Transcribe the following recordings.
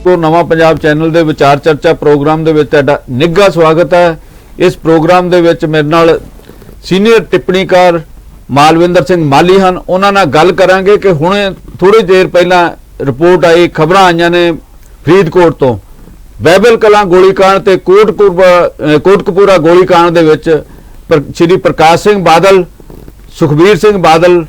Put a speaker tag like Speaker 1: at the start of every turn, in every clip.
Speaker 1: तो नवा पंजाब चैनल दे विचार चर्चा प्रोग्राम दे विच तुहाडा निੱਘਾ स्वागत है। इस प्रोग्राम दे विच मेरे नाल सीनियर टिप्पणीकार मालविंदर सिंह माली हैं। उन्हां नाल गल करांगे कि हुणे थोड़ी देर पहला रिपोर्ट आई, खबरां आईयां ने फरीदकोट तो बाइबल कलां गोलीकांड ते कोटकपूरा गोलीकांड दे विच श्री प्रकाश सिंह बादल, सुखबीर सिंह बादल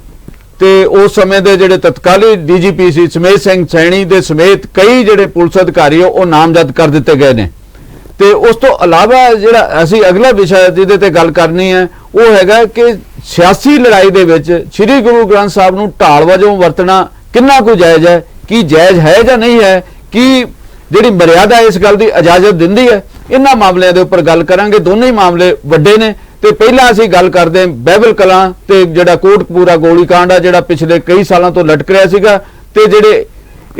Speaker 1: ते उस समय दे जिहड़े तत्काली डीजीपी सी सुमेध सिंह सैणी दे समेत कई जिहड़े पुलिस अधिकारी वो नामजद कर दिते गए ने। ते उस तो अलावा जिहड़ा असीं अगला विषय जिहदे ते गल करनी है वो हैगा कि सियासी लड़ाई दे विच श्री गुरु ग्रंथ साहब नूं ढाल वजों वरतना किन्ना कुछ जायज़ है, कि जायज़ है या नहीं है, कि जिहड़ी मर्यादा इस गल की इजाजत दिंदी है। इन्हां मामलों के उपर गल करांगे। दोनों ही मामले वड्डे ने। तो पहला असीं गल करते हैं बाइबल कलां ते जिहड़ा कोटकपूरा गोलीकांड आ जिहड़ा पिछले कई सालों तो लटक रहा सीगा ते जिहड़े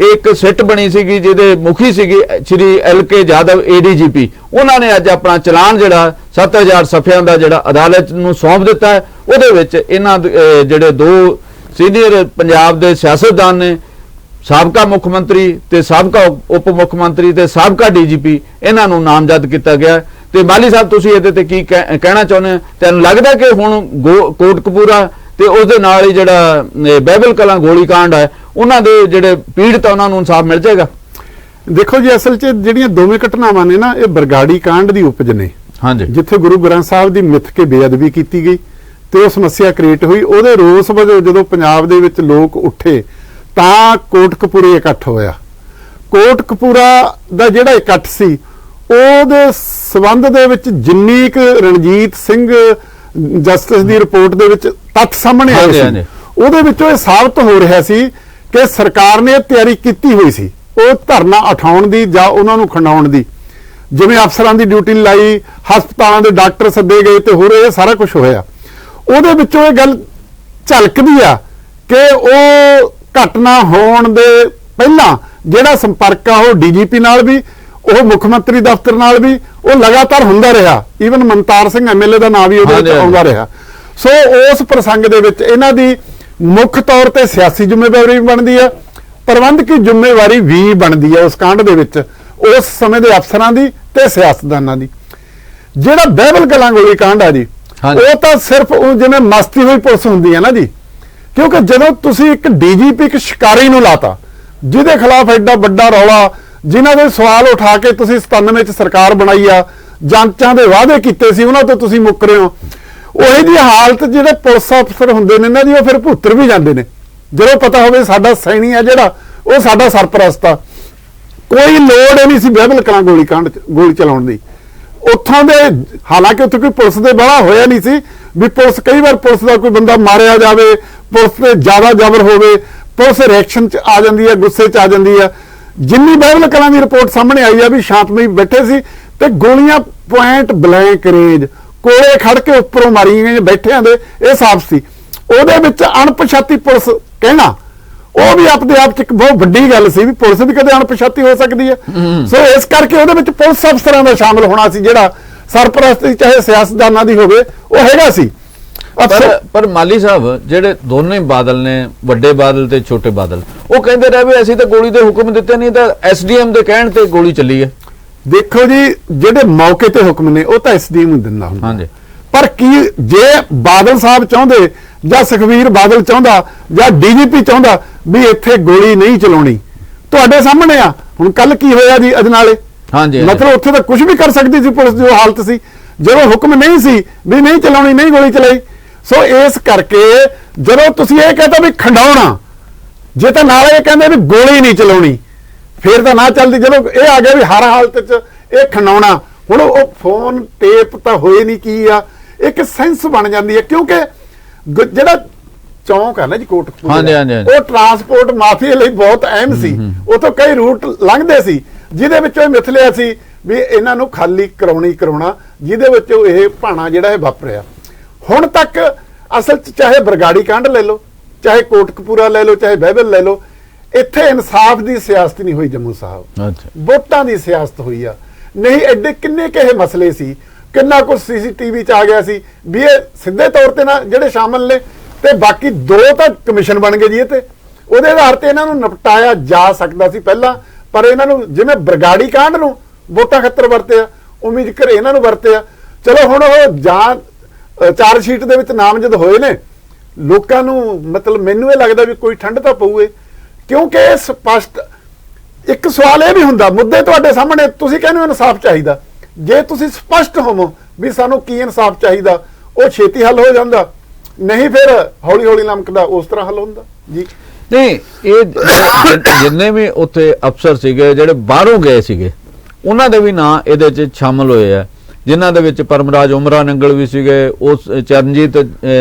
Speaker 1: एक सिट बनी सीगी जिहदे मुखी सीगी श्री LK यादव ADGP, उन्होंने अज अपना चलान जिहड़ा 7000 सफियां दा जिहड़ा अदालत नूं सौंप दिता है। उहदे विच इन्हां जिहड़े दो सीनियर पंजाब दे सियासतदान ने, साबका मुख मंत्री ते साबका उप मुख मंत्री ते साबका DGP, इन्हां नूं नामजद किया गया। तो माली साहब तुसीं इहदे ते की कहना चाहुंदे हो? तुहानूं लगदा कि हुण कोटकपूरा ते उस दे नाल ही जिहड़ा बाइबल कलां गोलीकांड है उन्हां दे जिहड़े पीड़ित उन्हां नूं इंसाफ मिल जाएगा?
Speaker 2: देखो जी, असल च जिहड़ियां दोवें घटनावां ने ना, ये बरगाड़ी कांड दी उपज ने। हाँ जी, जिथे गुरु ग्रंथ साहब दी मिथ के बेअदबी की गई ते उस समस्या क्रिएट हुई, उहदे रोस वजों जदों पंजाब दे विच लोक उठे तां कोटकपूरे इकट्ठ होया। कोटकपूरा दा जिहड़ा इकट्ठ सी ਉਹਦੇ संबंध ਦੇ ਵਿੱਚ ਜਿੰਨੀ ਕੁ ਰਣਜੀਤ ਸਿੰਘ ਜਸਟਿਸ ਦੀ ਰਿਪੋਰਟ ਦੇ ਵਿੱਚ ਤੱਥ ਸਾਹਮਣੇ ਆਏ ਸੀ, ਉਹਦੇ ਵਿੱਚੋਂ ਇਹ ਸਾਬਤ ਹੋ ਰਿਹਾ ਸੀ ਕਿ ਸਰਕਾਰ ਨੇ ਤਿਆਰੀ ਕੀਤੀ ਹੋਈ ਸੀ ਉਹ ਧਰਨਾ ਉਠਾਉਣ ਦੀ ਜਾਂ ਉਹਨਾਂ ਨੂੰ ਖੰਡਾਉਣ ਦੀ। ਜਿਵੇਂ ਅਫਸਰਾਂ ਦੀ ਡਿਊਟੀ ਲਾਈ, ਹਸਪਤਾਲਾਂ ਦੇ ਡਾਕਟਰ ਸੱਦੇ ਗਏ ਤੇ ਹੋਰ ਇਹ ਸਾਰਾ ਕੁਝ ਹੋਇਆ। ਉਹਦੇ ਵਿੱਚੋਂ ਇਹ ਗੱਲ ਝਲਕਦੀ ਆ ਕਿ ਉਹ ਘਟਨਾ ਹੋਣ ਦੇ ਪਹਿਲਾਂ ਜਿਹੜਾ ਸੰਪਰਕ ਆ ਉਹ DGP ਨਾਲ ਵੀ, ਉਹ ਮੁੱਖ ਮੰਤਰੀ ਦਫ਼ਤਰ ਨਾਲ ਵੀ ਉਹ ਲਗਾਤਾਰ ਹੁੰਦਾ ਰਿਹਾ। ਈਵਨ ਮਨਤਾਰ ਸਿੰਘ MLA ਦਾ ਨਾਮ ਵੀ ਉਹਦੇ ਵਿੱਚ ਆਉਂਦਾ ਰਿਹਾ। ਸੋ ਉਸ ਪ੍ਰਸੰਗ ਦੇ ਵਿੱਚ ਇਹਨਾਂ ਦੀ ਮੁੱਖ ਤੌਰ ਤੇ ਸਿਆਸੀ ਜ਼ਿੰਮੇਵਾਰੀ ਵੀ ਬਣਦੀ ਆ, ਪ੍ਰਬੰਧਕੀ ਜ਼ਿੰਮੇਵਾਰੀ ਵੀ ਬਣਦੀ ਆ ਉਸ ਕਾਂਡ ਦੇ ਵਿੱਚ ਉਸ ਸਮੇਂ ਦੇ ਅਫਸਰਾਂ ਦੀ ਤੇ ਸਿਆਸਤਦਾਨਾਂ ਦੀ। ਜਿਹੜਾ ਬਾਈਬਲ ਕਲਾਂ ਗੋਲੀ ਕਾਂਡ ਆ ਜੀ, ਉਹ ਤਾਂ ਸਿਰਫ ਉਹ ਜਿਵੇਂ ਮਸਤੀ ਹੋਈ ਪੁਲਿਸ ਹੁੰਦੀ ਹੈ ਨਾ ਜੀ, ਕਿਉਂਕਿ ਜਦੋਂ ਤੁਸੀਂ ਇੱਕ DGP ਇੱਕ ਸ਼ਿਕਾਰੀ ਨੂੰ ਲਾਤਾ ਜਿਹਦੇ ਖਿਲਾਫ ਐਡਾ ਵੱਡਾ ਰੌਲਾ, ਜਿਨ੍ਹਾਂ ਦੇ ਸਵਾਲ ਉਠਾ ਕੇ ਤੁਸੀਂ 97 ਚ ਸਰਕਾਰ ਬਣਾਈ ਆ, ਜਾਂਚਾਂ ਦੇ ਵਾਅਦੇ ਕੀਤੇ ਸੀ ਉਹਨਾਂ ਤੋਂ ਤੁਸੀਂ ਮੁੱਕ ਰਹੇ ਹੋ। ਉਹੀ ਜੀ ਹਾਲਤ ਜਿਹੜੇ ਪੁਲਿਸ ਅਫਸਰ ਹੁੰਦੇ ਨੇ ਨਾ ਜੀ, ਉਹ ਫਿਰ ਭੁੱਤਰ ਵੀ ਜਾਂਦੇ ਨੇ ਜਦੋਂ ਪਤਾ ਹੋਵੇ ਸਾਡਾ ਸੈਣੀ ਆ ਜਿਹੜਾ ਉਹ ਸਾਡਾ ਸਰਪ੍ਰਸਤ ਆ। ਕੋਈ ਲੋੜ ਹੀ ਨਹੀਂ ਸੀ ਬਾਈਬਲ ਕਲਾਂ ਗੋਲੀ ਕਾਂਡ ਚ ਗੋਲੀ ਚਲਾਉਣ ਦੀ ਉੱਥੋਂ ਦੇ। ਹਾਲਾਂਕਿ ਉੱਥੇ ਕੋਈ ਪੁਲਿਸ ਦੇ ਬੜਾ ਹੋਇਆ ਨਹੀਂ ਸੀ ਵੀ ਪੁਲਿਸ, ਕਈ ਵਾਰ ਪੁਲਿਸ ਦਾ ਕੋਈ ਬੰਦਾ ਮਾਰਿਆ ਜਾਵੇ, ਪੁਲਿਸ ਤੇ ਜ਼ਿਆਦਾ ਜ਼ਬਰ ਹੋਵੇ, ਪੁਲਿਸ ਰਿਐਕਸ਼ਨ ਚ ਆ ਜਾਂਦੀ ਹੈ, ਗੁੱਸੇ ਚ ਆ ਜਾਂਦੀ ਹੈ। ਜਿੰਨੀ ਬਾਈਬਲ ਕਲਾਂ ਦੀ ਰਿਪੋਰਟ ਸਾਹਮਣੇ ਆਈ ਆ ਵੀ ਸ਼ਾਂਤਮਈ ਬੈਠੇ ਸੀ ਤੇ ਗੋਲੀਆਂ ਪੁਆਇੰਟ ਬਲੈਂਕ ਰੇਂਜ ਕੋਲੇ ਖੜ ਕੇ ਉੱਪਰੋਂ ਮਾਰੀਆਂ ਗਈਆਂ ਬੈਠਿਆਂ ਦੇ, ਇਹ ਸਾਫ਼ ਸੀ। ਉਹਦੇ ਵਿੱਚ ਅਣਪਛਾਤੀ ਪੁਲਿਸ ਕਹਿਣਾ ਉਹ ਵੀ ਆਪਣੇ ਆਪ ਚ ਇੱਕ ਬਹੁਤ ਵੱਡੀ ਗੱਲ ਸੀ ਵੀ ਪੁਲਿਸ ਵੀ ਕਦੇ ਅਣਪਛਾਤੀ ਹੋ ਸਕਦੀ ਹੈ। ਸੋ ਇਸ ਕਰਕੇ ਉਹਦੇ ਵਿੱਚ ਪੁਲਿਸ ਅਫਸਰਾਂ ਦਾ ਸ਼ਾਮਲ ਹੋਣਾ ਸੀ ਜਿਹੜਾ ਸਰਪ੍ਰਸਤੀ ਚਾਹੇ ਸਿਆਸਤਦਾਨਾਂ ਦੀ ਹੋਵੇ ਉਹ ਹੈਗਾ ਸੀ।
Speaker 1: पर माली साहब जेडे दोनों ही बादल ने, वड्डे बादल ते छोटे बादल, वो कहते रहे भी असीं तां गोली दे हुक्म दिते नहीं, तां SDM दे कहण ते गोली चली है।
Speaker 2: देखो जी, जेडे मौके ते हुक्म ने वो तां SDM नूं दिंदा हुंदा। हाँ जी, पर की जे बादल साहब चाहुंदे जां सुखबीर बादल चाहुंदा जां DGP चाहुंदा भी इत्थे गोली नहीं चलाउणी, तुहाडे सामने आ हुण कल की होया जी अजनाले। हाँ जी, मतलब उत्थे तां कुछ भी कर सकदी सी पुलिस, जो हालत सी ਜਦੋਂ ਹੁਕਮ ਨਹੀਂ ਸੀ ਵੀ ਨਹੀਂ ਚਲਾਉਣੀ, ਨਹੀਂ ਗੋਲੀ ਚਲਾਈ। ਸੋ ਇਸ ਕਰਕੇ ਜਦੋਂ ਤੁਸੀਂ ਇਹ ਕਹਿੰਦਾ ਵੀ ਖੰਡਾਉਣਾ, ਜੇ ਤਾਂ ਨਾਲ ਇਹ ਕਹਿੰਦੇ ਵੀ ਗੋਲੀ ਨਹੀਂ ਚਲਾਉਣੀ ਫਿਰ ਤਾਂ ਨਾ ਚੱਲਦੀ। ਜਦੋਂ ਇਹ ਆ ਗਿਆ ਵੀ ਹਰ ਹਾਲਤ 'ਚ ਇਹ ਖੰਡਾਉਣਾ, ਹੁਣ ਉਹ ਫੋਨ ਟੇਪ ਤਾਂ ਹੋਏ ਨਹੀਂ, ਕੀ ਆ ਇੱਕ ਸੈਂਸ ਬਣ ਜਾਂਦੀ ਹੈ। ਕਿਉਂਕਿ ਜਿਹੜਾ ਚੌਂਕ ਹੈ ਨਾ ਜੀ ਕੋਟਕਪੂਰਾ, ਉਹ ਟਰਾਂਸਪੋਰਟ ਮਾਫੀਆ ਲਈ ਬਹੁਤ ਅਹਿਮ ਸੀ। ਉਥੋਂ ਕਈ ਰੂਟ ਲੰਘਦੇ ਸੀ ਜਿਹਦੇ ਵਿੱਚੋਂ ਇਹ ਮਿਥ ਲਿਆ ਸੀ ਵੀ ਇਹਨਾਂ ਨੂੰ ਖਾਲੀ ਕਰਾਉਣਾ, ਜਿਹਦੇ ਵਿੱਚ ਇਹ ਭਾਣਾ ਜਿਹੜਾ ਇਹ ਵਾਪਰਿਆ। ਹੁਣ ਤੱਕ ਅਸਲ 'ਚ ਚਾਹੇ ਬਰਗਾੜੀ ਕਾਂਡ ਲੈ ਲਓ, ਚਾਹੇ ਕੋਟਕਪੂਰਾ ਲੈ ਲਓ, ਚਾਹੇ ਬਾਈਬਲ ਲੈ ਲਓ, ਇੱਥੇ ਇਨਸਾਫ ਦੀ ਸਿਆਸਤ ਨਹੀਂ ਹੋਈ। ਜੰਮੂ ਸਾਹਿਬ ਵੋਟਾਂ ਦੀ ਸਿਆਸਤ ਹੋਈ ਆ। ਨਹੀਂ ਐਡੇ ਕਿੰਨੇ ਕਿਹੇ ਮਸਲੇ ਸੀ, ਕਿੰਨਾ ਕੁਝ CCTV 'ਚ ਆ ਗਿਆ ਸੀ ਵੀ ਇਹ ਸਿੱਧੇ ਤੌਰ ਤੇ ਨਾ ਜਿਹੜੇ ਸ਼ਾਮਲ ਨੇ, ਤੇ ਬਾਕੀ 2 ਤਾਂ ਕਮਿਸ਼ਨ ਬਣ ਗਏ ਜੀ। ਇਹ ਤੇ ਉਹਦੇ ਆਧਾਰ ਤੇ ਇਹਨਾਂ ਨੂੰ ਨਿਪਟਾਇਆ ਜਾ ਸਕਦਾ ਸੀ ਪਹਿਲਾਂ, ਪਰ ਇਹਨਾਂ ਨੂੰ ਜਿਵੇਂ ਬਰਗਾੜੀ ਕਾਂਡ ਨੂੰ ਵੋਟਾਂ ਖਾਤਰ ਵਰਤਿਆ, ਉਮੀਦ ਕਰ ਇਹਨਾਂ ਨੂੰ ਵਰਤਿਆ। ਚਲੋ ਹੁਣ ਉਹ ਜਾਂ ਚਾਰਜ ਸ਼ੀਟ ਦੇ ਵਿੱਚ ਨਾਮਜ਼ਦ ਹੋਏ ਨੇ, ਲੋਕਾਂ ਨੂੰ ਮਤਲਬ ਮੈਨੂੰ ਇਹ ਲੱਗਦਾ ਵੀ ਕੋਈ ਠੰਡ ਤਾਂ ਪਊਏ, ਕਿਉਂਕਿ ਇਹ ਸਪਸ਼ਟ ਇੱਕ ਸਵਾਲ ਇਹ ਵੀ ਹੁੰਦਾ, ਮੁੱਦੇ ਤੁਹਾਡੇ ਸਾਹਮਣੇ, ਤੁਸੀਂ ਕਹਿੰਦੇ ਹੋ ਇਨਸਾਫ ਚਾਹੀਦਾ, ਜੇ ਤੁਸੀਂ ਸਪਸ਼ਟ ਹੋਵੋ ਵੀ ਸਾਨੂੰ ਕੀ ਇਨਸਾਫ ਚਾਹੀਦਾ, ਉਹ ਛੇਤੀ ਹੱਲ ਹੋ ਜਾਂਦਾ, ਨਹੀਂ ਫਿਰ ਹੌਲੀ ਹੌਲੀ ਲਮਕਦਾ, ਉਸ ਤਰ੍ਹਾਂ ਹੱਲ ਹੁੰਦਾ ਜੀ।
Speaker 1: ਨਹੀਂ, ਇਹ ਜਿੰਨੇ ਵੀ ਉੱਥੇ ਅਫਸਰ ਸੀਗੇ ਜਿਹੜੇ ਬਾਹਰੋਂ ਗਏ ਸੀਗੇ, ਉਹਨਾਂ ਦੇ ਵੀ ਨਾਂ ਇਹਦੇ 'ਚ ਸ਼ਾਮਲ ਹੋਏ ਆ, ਜਿਨ੍ਹਾਂ ਦੇ ਵਿੱਚ ਪਰਮਰਾਜ ਉਮਰਾ ਨੰਗਲ ਵੀ ਸੀਗੇ, ਉਸ ਚਰਨਜੀਤ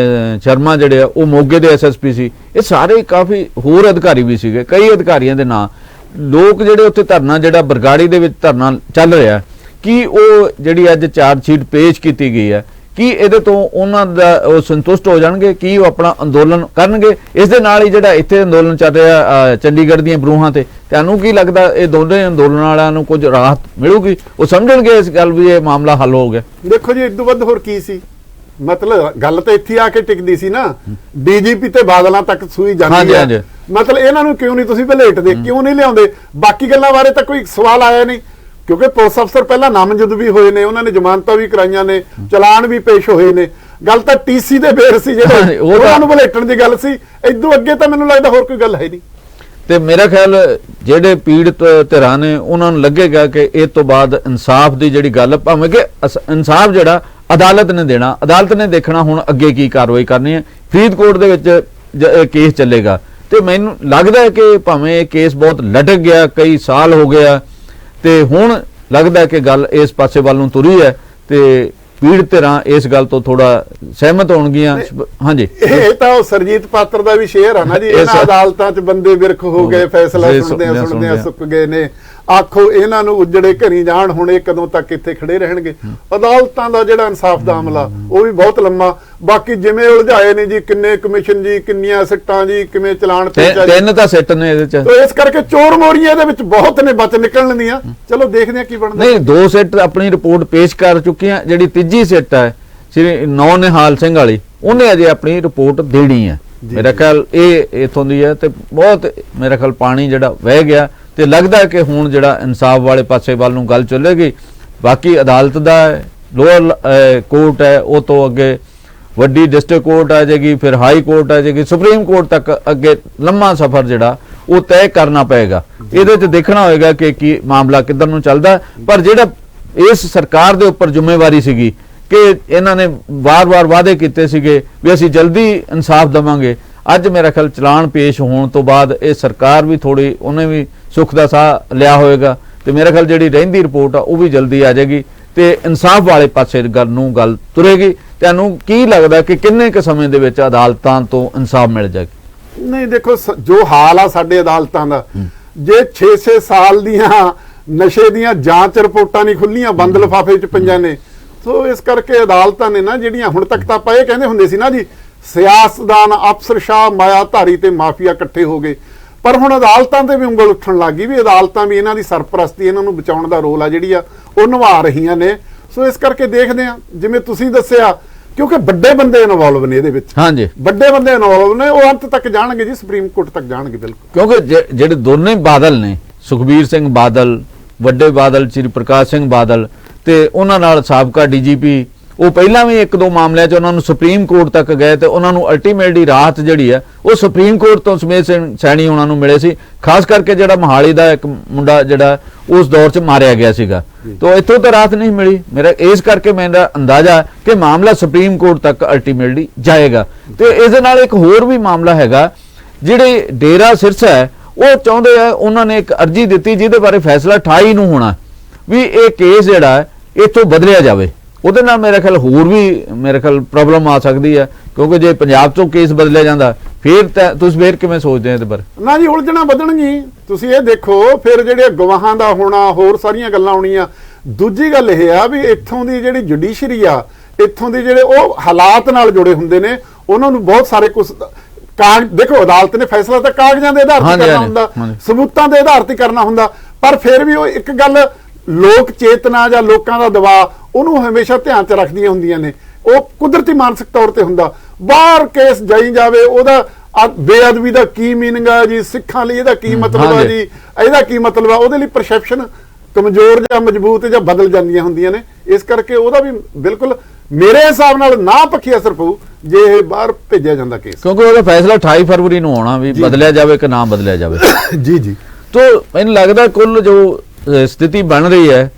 Speaker 1: ਸ਼ਰਮਾ ਜਿਹੜੇ ਆ ਉਹ ਮੋਗੇ ਦੇ SSP ਸੀ, ਇਹ ਸਾਰੇ ਕਾਫੀ ਹੋਰ ਅਧਿਕਾਰੀ ਵੀ ਸੀਗੇ, ਕਈ ਅਧਿਕਾਰੀਆਂ ਦੇ ਨਾਂ। ਲੋਕ ਜਿਹੜੇ ਉੱਥੇ ਧਰਨਾ ਜਿਹੜਾ ਬਰਗਾੜੀ ਦੇ ਵਿੱਚ ਧਰਨਾ ਚੱਲ ਰਿਹਾ, ਕੀ ਉਹ ਜਿਹੜੀ ਅੱਜ ਚਾਰਜ ਸ਼ੀਟ ਪੇਸ਼ ਕੀਤੀ ਗਈ ਹੈ, ਕੀ ਇਹਦੇ ਤੋਂ ਉਹਨਾਂ ਦਾ ਉਹ ਸੰਤੁਸ਼ਟ ਹੋ ਜਾਣਗੇ, ਕੀ ਉਹ ਆਪਣਾ ਅੰਦੋਲਨ ਕਰਨਗੇ? ਇਸ ਦੇ ਨਾਲ ਹੀ ਜਿਹੜਾ ਇੱਥੇ ਅੰਦੋਲਨ ਚੱਲ ਰਿਹਾ ਚੰਡੀਗੜ੍ਹ ਦੀਆਂ ਬਰੂਹਾਂ ਤੇ, ਤੁਹਾਨੂੰ ਕੀ ਲੱਗਦਾ ਇਹ ਦੋਨੇ ਅੰਦੋਲਨ ਵਾਲਿਆਂ ਨੂੰ ਕੁਝ ਰਾਹਤ ਮਿਲੂਗੀ? ਉਹ ਸਮਝਣਗੇ ਇਸ ਗੱਲ ਵੀ ਇਹ ਮਾਮਲਾ ਹੱਲ ਹੋ ਗਿਆ?
Speaker 2: ਦੇਖੋ ਜੀ, ਇਸ ਤੋਂ ਵੱਧ ਹੋਰ ਕੀ ਸੀ, ਮਤਲਬ ਗੱਲ ਤਾਂ ਇੱਥੇ ਆ ਕੇ ਟਿਕਦੀ ਸੀ ਨਾ, DGP ਤੇ ਬਾਦਲਾਂ ਤੱਕ ਸੂਈ ਜਾਂਦੀ ਹੈ, ਮਤਲਬ ਇਹਨਾਂ ਨੂੰ ਕਿਉਂ ਨਹੀਂ ਤੁਸੀਂ ਭਲੇਟਦੇ, ਕਿਉਂ ਨਹੀਂ ਲਿਆਉਂਦੇ? ਬਾਕੀ ਗੱਲਾਂ ਬਾਰੇ ਤਾਂ ਕੋਈ ਸਵਾਲ ਆਇਆ ਨਹੀਂ, ਕਿਉਂਕਿ ਪੁਲਿਸ ਅਫਸਰ ਪਹਿਲਾਂ ਨਾਮਜ਼ਦ ਵੀ ਹੋਏ ਨੇ, ਉਹਨਾਂ ਨੇ ਜ਼ਮਾਨਤਾਂ ਵੀ ਕਰਾਈਆਂ ਨੇ, ਚਲਾਨ ਵੀ ਪੇਸ਼ ਹੋਏ ਨੇ, ਗੱਲ ਤਾਂ TC ਦੇ ਬੇਰ ਸੀ ਜਿਹੜੇ ਉਹਨਾਂ ਨੂੰ ਭਲੇਟਣ ਦੀ ਗੱਲ ਸੀ, ਇਦੋਂ ਅੱਗੇ ਤਾਂ ਮੈਨੂੰ ਲੱਗਦਾ ਹੋਰ ਕੋਈ ਗੱਲ ਹੈ ਨਹੀਂ।
Speaker 1: ਤੇ ਮੇਰਾ ਖਿਆਲ ਜਿਹੜੇ ਪੀੜਤ ਧਿਰਾਂ ਨੇ ਉਹਨਾਂ ਨੂੰ ਲੱਗੇਗਾ ਕਿ ਇਹ ਤੋਂ ਬਾਅਦ ਇਨਸਾਫ ਦੀ ਜਿਹੜੀ ਗੱਲ, ਭਾਵੇਂ ਕਿ ਇਨਸਾਫ ਜਿਹੜਾ ਅਦਾਲਤ ਨੇ ਦੇਣਾ, ਅਦਾਲਤ ਨੇ ਦੇਖਣਾ ਹੁਣ ਅੱਗੇ ਕੀ ਕਾਰਵਾਈ ਕਰਨੀ ਹੈ। ਫਰੀਦਕੋਟ ਦੇ ਵਿੱਚ ਕੇਸ ਚੱਲੇਗਾ ਤੇ ਮੈਨੂੰ ਲੱਗਦਾ ਹੈ ਕਿ ਭਾਵੇਂ ਇਹ ਕੇਸ ਬਹੁਤ ਲਟਕ ਗਿਆ, ਕਈ ਸਾਲ ਹੋ ਗਿਆ, ਤੇ ਹੁਣ ਲੱਗਦਾ ਕਿ ਗੱਲ ਇਸ ਪਾਸੇ ਵੱਲ ਨੂੰ ਤੁਰੀ ਹੈ ਤੇ ਪੀੜਤ ਧਿਰਾਂ ਇਸ ਗੱਲ ਤੋਂ ਥੋੜਾ ਸਹਿਮਤ ਹੋਣਗੀਆਂ। ਹਾਂਜੀ,
Speaker 2: ਇਹ ਤਾਂ ਉਹ ਸਰਜੀਤ ਪਾਤਰ ਦਾ ਵੀ ਸ਼ੇਅਰ ਆ ਨਾ ਜੀ, ਇਹਨਾਂ ਅਦਾਲਤਾਂ 'ਚ ਬੰਦੇ ਵਿਰਖ ਹੋ ਗਏ, ਫੈਸਲਾ ਸੁਣਦਿਆਂ ਸੁੱਕ ਗਏ ਨੇ, ਆਖੋ ਇਹਨਾਂ ਨੂੰ ਉਜੜੇ ਘਰੀ ਜਾਣ, ਹੁਣ ਇਹ ਕਦੋਂ ਤੱਕ ਇੱਥੇ ਖੜੇ ਰਹਿਣਗੇ? ਅਦਾਲਤਾਂ ਦਾ ਜਿਹੜਾ ਇਨਸਾਫ ਦਾ ਅਮਲਾ ਉਹ ਵੀ ਬਹੁਤ ਲੰਮਾ, ਬਾਕੀ ਜਿਵੇਂ ਉਲਝਾਏ ਨੇ ਜੀ, ਕਿੰਨੇ ਕਮਿਸ਼ਨ ਜੀ, ਕਿੰਨੀਆਂ ਸਿੱਟਾਂ ਜੀ, ਕਿਵੇਂ ਚਲਾਨ
Speaker 1: ਤਿੰਨ ਤਾਂ ਸਿੱਟ ਨੇ ਇਹਦੇ 'ਚ,
Speaker 2: ਇਸ ਕਰਕੇ ਚੋਰ ਮੋਰੀਆਂ ਇਹਦੇ ਵਿੱਚ ਬਹੁਤ ਨੇ ਬਚ ਨਿਕਲਣ ਦੀਆਂ। ਚਲੋ ਦੇਖਦੇ ਆ ਕੀ ਬਣਦਾ।
Speaker 1: ਨਹੀਂ, 2 ਸਿੱਟ ਆਪਣੀ ਰਿਪੋਰਟ ਪੇਸ਼ ਕਰ ਚੁੱਕੀਆਂ, ਜਿਹੜੀ ਤੀਜੀ ਸਿੱਟ ਹੈ ਸ਼੍ਰੀ ਨੌ ਨਿਹਾਲ ਸਿੰਘ ਵਾਲੀ, ਉਹਨੇ ਅਜੇ ਆਪਣੀ ਰਿਪੋਰਟ ਦੇਣੀ ਹੈ। ਮੇਰਾ ਖਿਆਲ ਇਹ ਇਥੋਂ ਦੀ ਹੈ ਤੇ ਬਹੁਤ ਮੇਰਾ ਖਿਆਲ ਪਾਣੀ ਜਿਹੜਾ ਵਹਿ ਗਿਆ ਤੇ ਲੱਗਦਾ ਕਿ ਹੁਣ ਜਿਹੜਾ ਇਨਸਾਫ ਵਾਲੇ ਪਾਸੇ ਵੱਲ ਨੂੰ ਗੱਲ ਚੱਲੇਗੀ। ਬਾਕੀ ਅਦਾਲਤ ਦਾ ਲੋਅਰ ਕੋਰਟ ਹੈ, ਉਹ ਤੋਂ ਅੱਗੇ ਵੱਡੀ ਡਿਸਟ੍ਰਿਕਟ ਕੋਰਟ ਆ ਜਾਏਗੀ, ਫਿਰ ਹਾਈ ਕੋਰਟ ਆ ਜਾਏਗੀ, ਸੁਪਰੀਮ ਕੋਰਟ ਤੱਕ ਅੱਗੇ ਲੰਮਾ ਸਫ਼ਰ ਜਿਹੜਾ ਉਹ ਤੈਅ ਕਰਨਾ ਪਏਗਾ। ਇਹਦੇ 'ਚ ਦੇਖਣਾ ਹੋਏਗਾ ਕਿ ਕੀ ਮਾਮਲਾ ਕਿੱਧਰ ਨੂੰ ਚੱਲਦਾ। ਪਰ ਜਿਹੜਾ ਇਸ ਸਰਕਾਰ ਦੇ ਉੱਪਰ ਜ਼ਿੰਮੇਵਾਰੀ ਸੀਗੀ ਕਿ ਇਹਨਾਂ ਨੇ ਵਾਰ-ਵਾਰ ਵਾਅਦੇ ਕੀਤੇ ਸੀਗੇ ਵੀ ਅਸੀਂ ਜਲਦੀ ਇਨਸਾਫ ਦੇਵਾਂਗੇ, ਅੱਜ ਮੇਰਾ ਖਿਆਲ ਚਲਾਨ ਪੇਸ਼ ਹੋਣ ਤੋਂ ਬਾਅਦ ਇਹ ਸਰਕਾਰ ਵੀ ਥੋੜੀ, ਉਹਨੇ ਵੀ ਸੁੱਖ ਦਾ ਸਾਹ ਲਿਆ ਹੋਏਗਾ ਤੇ ਮੇਰਾ ਖਿਆਲ ਜਿਹੜੀ ਰਹਿੰਦੀ ਰਿਪੋਰਟ ਆ ਉਹ ਵੀ ਜਲਦੀ ਆ ਜਾਏਗੀ ਤੇ ਇਨਸਾਫ ਵਾਲੇ ਪਾਸੇ ਗੱਲ ਤੁਰੇਗੀ। ਤੁਹਾਨੂੰ ਕੀ ਲੱਗਦਾ ਕਿ ਕਿੰਨੇ ਕੁ ਸਮੇਂ ਦੇ ਵਿੱਚ ਅਦਾਲਤਾਂ ਤੋਂ ਇਨਸਾਫ ਮਿਲ ਜਾਏਗਾ?
Speaker 2: ਨਹੀਂ, ਦੇਖੋ ਜੋ ਹਾਲ ਆ ਸਾਡੇ ਅਦਾਲਤਾਂ ਦਾ, ਜੇ 6-6 ਸਾਲ ਦੀਆਂ ਨਸ਼ੇ ਦੀਆਂ ਜਾਂਚ ਰਿਪੋਰਟਾਂ ਨਹੀਂ ਖੁੱਲੀਆਂ, ਬੰਦ ਲਿਫਾਫੇ 'ਚ ਪਈਆਂ ਨੇ, ਸੋ ਇਸ ਕਰਕੇ ਅਦਾਲਤਾਂ ਨੇ ਨਾ ਜਿਹੜੀਆਂ ਹੁਣ ਤੱਕ ਤਾਂ ਆਪਾਂ ਇਹ ਕਹਿੰਦੇ ਹੁੰਦੇ ਸੀ ਨਾ ਜੀ, ਸਿਆਸਤਦਾਨ, ਅਫਸਰਸ਼ਾਹ, ਮਾਇਆਧਾਰੀ ਤੇ ਮਾਫੀਆ ਇਕੱਠੇ ਹੋ ਗਏ, ਪਰ ਹੁਣ ਅਦਾਲਤਾਂ ਤੇ ਵੀ ਉਂਗਲ ਉੱਠਣ ਲੱਗ ਗਈ ਵੀ ਅਦਾਲਤਾਂ ਵੀ ਇਹਨਾਂ ਦੀ ਸਰਪ੍ਰਸਤੀ, ਇਹਨਾਂ ਨੂੰ ਬਚਾਉਣ ਦਾ ਰੋਲ ਆ ਜਿਹੜੀ ਆ ਉਹ ਨਿਭਾ ਰਹੀਆਂ ਨੇ। ਸੋ ਇਸ ਕਰਕੇ ਦੇਖਦੇ ਆ, ਜਿਵੇਂ ਤੁਸੀਂ ਦੱਸਿਆ, ਕਿਉਂਕਿ ਵੱਡੇ ਬੰਦੇ ਇਨਵੋਲਵ ਨੇ ਇਹਦੇ ਵਿੱਚ। ਹਾਂਜੀ, ਵੱਡੇ ਬੰਦੇ ਇਨਵੋਲਵ ਨੇ, ਉਹ ਅੰਤ ਤੱਕ ਜਾਣਗੇ ਜੀ, ਸੁਪਰੀਮ ਕੋਰਟ ਤੱਕ ਜਾਣਗੇ ਬਿਲਕੁਲ।
Speaker 1: ਕਿਉਂਕਿ ਜਿਹੜੇ ਦੋਨੇ ਬਾਦਲ ਨੇ, ਸੁਖਬੀਰ ਸਿੰਘ ਬਾਦਲ, ਵੱਡੇ ਬਾਦਲ ਸ਼੍ਰੀ ਪ੍ਰਕਾਸ਼ ਸਿੰਘ ਬਾਦਲ ਤੇ ਉਹਨਾਂ ਨਾਲ ਸਾਬਕਾ DGP, ਉਹ ਪਹਿਲਾਂ ਵੀ 1-2 ਮਾਮਲਿਆਂ 'ਚ ਉਹਨਾਂ ਨੂੰ ਸੁਪਰੀਮ ਕੋਰਟ ਤੱਕ ਗਏ ਤੇ ਉਹਨਾਂ ਨੂੰ ਅਲਟੀਮੇਟਲੀ ਰਾਹਤ ਜਿਹੜੀ ਹੈ ਉਹ ਸੁਪਰੀਮ ਕੋਰਟ ਤੋਂ ਸਮੇਤ ਸੈਣੀ ਉਹਨਾਂ ਨੂੰ ਮਿਲੇ ਸੀ। ਖਾਸ ਕਰਕੇ ਜਿਹੜਾ ਮੋਹਾਲੀ ਦਾ ਇੱਕ ਮੁੰਡਾ ਜਿਹੜਾ ਉਸ ਦੌਰ 'ਚ ਮਾਰਿਆ ਗਿਆ ਸੀਗਾ, ਤਾਂ ਇੱਥੋਂ ਤਾਂ ਰਾਹਤ ਨਹੀਂ ਮਿਲੀ। ਮੇਰਾ ਇਸ ਕਰਕੇ ਮੇਰਾ ਅੰਦਾਜ਼ਾ ਕਿ ਮਾਮਲਾ ਸੁਪਰੀਮ ਕੋਰਟ ਤੱਕ ਅਲਟੀਮੇਟਲੀ ਜਾਏਗਾ। ਤੇ ਇਸ ਦੇ ਨਾਲ ਇੱਕ ਹੋਰ ਵੀ ਮਾਮਲਾ ਹੈਗਾ, ਜਿਹੜੇ ਡੇਰਾ ਸਿਰਸਾ ਹੈ ਉਹ ਚਾਹੁੰਦੇ ਆ, ਉਹਨਾਂ ਨੇ ਇੱਕ ਅਰਜੀ ਦਿੱਤੀ ਜਿਹਦੇ ਬਾਰੇ ਫੈਸਲਾ 28 ਨੂੰ ਹੋਣਾ, ਵੀ ਇਹ ਕੇਸ ਜਿਹੜਾ ਇੱਥੋਂ ਬਦਲਿਆ ਜਾਵੇ। ਉਹਦੇ ਨਾਲ ਮੇਰਾ ਖਿਆਲ ਹੋਰ ਵੀ ਮੇਰੇ ਖਿਆਲ ਪ੍ਰੋਬਲਮ ਆ ਸਕਦੀ ਹੈ, ਕਿਉਂਕਿ ਜੇ ਪੰਜਾਬ ਤੋਂ ਕੇਸ ਬਦਲਿਆ ਜਾਂਦਾ ਫਿਰ ਤੁਸੀਂ ਫੇਰ ਕਿਵੇਂ ਸੋਚਦੇ ਹੋ ਇਹਦੇ ਬਾਰੇ?
Speaker 2: ਨਾ ਜੀ, ਉਲਝਣਾ ਵਧਣਗੀ। ਤੁਸੀਂ ਇਹ ਦੇਖੋ, ਫਿਰ ਜਿਹੜੇ ਗਵਾਹਾਂ ਦਾ ਹੋਣਾ, ਹੋਰ ਸਾਰੀਆਂ ਗੱਲਾਂ ਆਉਣੀਆਂ। ਦੂਜੀ ਗੱਲ ਇਹ ਆ ਵੀ ਇੱਥੋਂ ਦੀ ਜਿਹੜੀ ਜੁਡੀਸ਼ਰੀ ਆ, ਇੱਥੋਂ ਦੇ ਜਿਹੜੇ ਉਹ ਹਾਲਾਤ ਨਾਲ ਜੁੜੇ ਹੁੰਦੇ ਨੇ, ਉਹਨਾਂ ਨੂੰ ਬਹੁਤ ਸਾਰੇ ਕੁਝ ਦੇਖੋ, ਅਦਾਲਤ ਨੇ ਫੈਸਲਾ ਤਾਂ ਕਾਗਜ਼ਾਂ ਦੇ ਆਧਾਰ ਤੇ ਕਰਨਾ ਹੁੰਦਾ, ਸਬੂਤਾਂ ਦੇ ਆਧਾਰ ਤੇ ਕਰਨਾ ਹੁੰਦਾ, ਪਰ ਫਿਰ ਵੀ ਉਹ ਇੱਕ ਗੱਲ ਲੋਕ ਚੇਤਨਾ ਜਾਂ ਲੋਕਾਂ ਦਾ ਦਬਾਅ ਉਹਨੂੰ ਹਮੇਸ਼ਾ ਧਿਆਨ 'ਚ ਰੱਖਦੀਆਂ ਹੁੰਦੀਆਂ ਨੇ। ਉਹ ਕੁਦਰਤੀ ਮਾਨਸਿਕ ਤੌਰ ਤੇ ਹੁੰਦਾ, ਬਾਹਰ ਕੇਸ ਜਾਈ ਜਾਵੇ, ਉਹਦਾ ਬੇਅਦਬੀ ਦਾ ਕੀ ਮੀਨਿੰਗ ਆ ਜੀ, ਸਿੱਖਾਂ ਲਈ ਇਹਦਾ ਕੀ ਮਤਲਬ ਆ ਜੀ, ਇਹਦਾ ਕੀ ਮਤਲਬ ਆ, ਉਹਦੇ ਲਈ ਪਰਸੈਪਸ਼ਨ ਕਮਜ਼ੋਰ ਜਾਂ ਮਜ਼ਬੂਤ ਜਾਂ ਬਦਲ ਜਾਂਦੀਆਂ ਹੁੰਦੀਆਂ ਨੇ। ਇਸ ਕਰਕੇ ਉਹਦਾ ਵੀ ਬਿਲਕੁਲ ਮੇਰੇ ਹਿਸਾਬ ਨਾਲ ਨਾ ਪੱਖੀ ਅਸਰ ਪਊ ਜੇ ਇਹ ਬਾਹਰ ਭੇਜਿਆ ਜਾਂਦਾ ਕੇਸ,
Speaker 1: ਕਿਉਂਕਿ ਉਹਦਾ ਫੈਸਲਾ 28 ਫਰਵਰੀ ਨੂੰ ਆਉਣਾ ਵੀ ਬਦਲਿਆ ਜਾਵੇ ਕਿ ਨਾ ਬਦਲਿਆ ਜਾਵੇ।
Speaker 2: ਜੀ ਜੀ।
Speaker 1: ਤੋ ਮੈਨੂੰ ਲੱਗਦਾ ਕੁੱਲ ਜੋ ਸਥਿਤੀ ਬਣ ਰਹੀ ਹੈ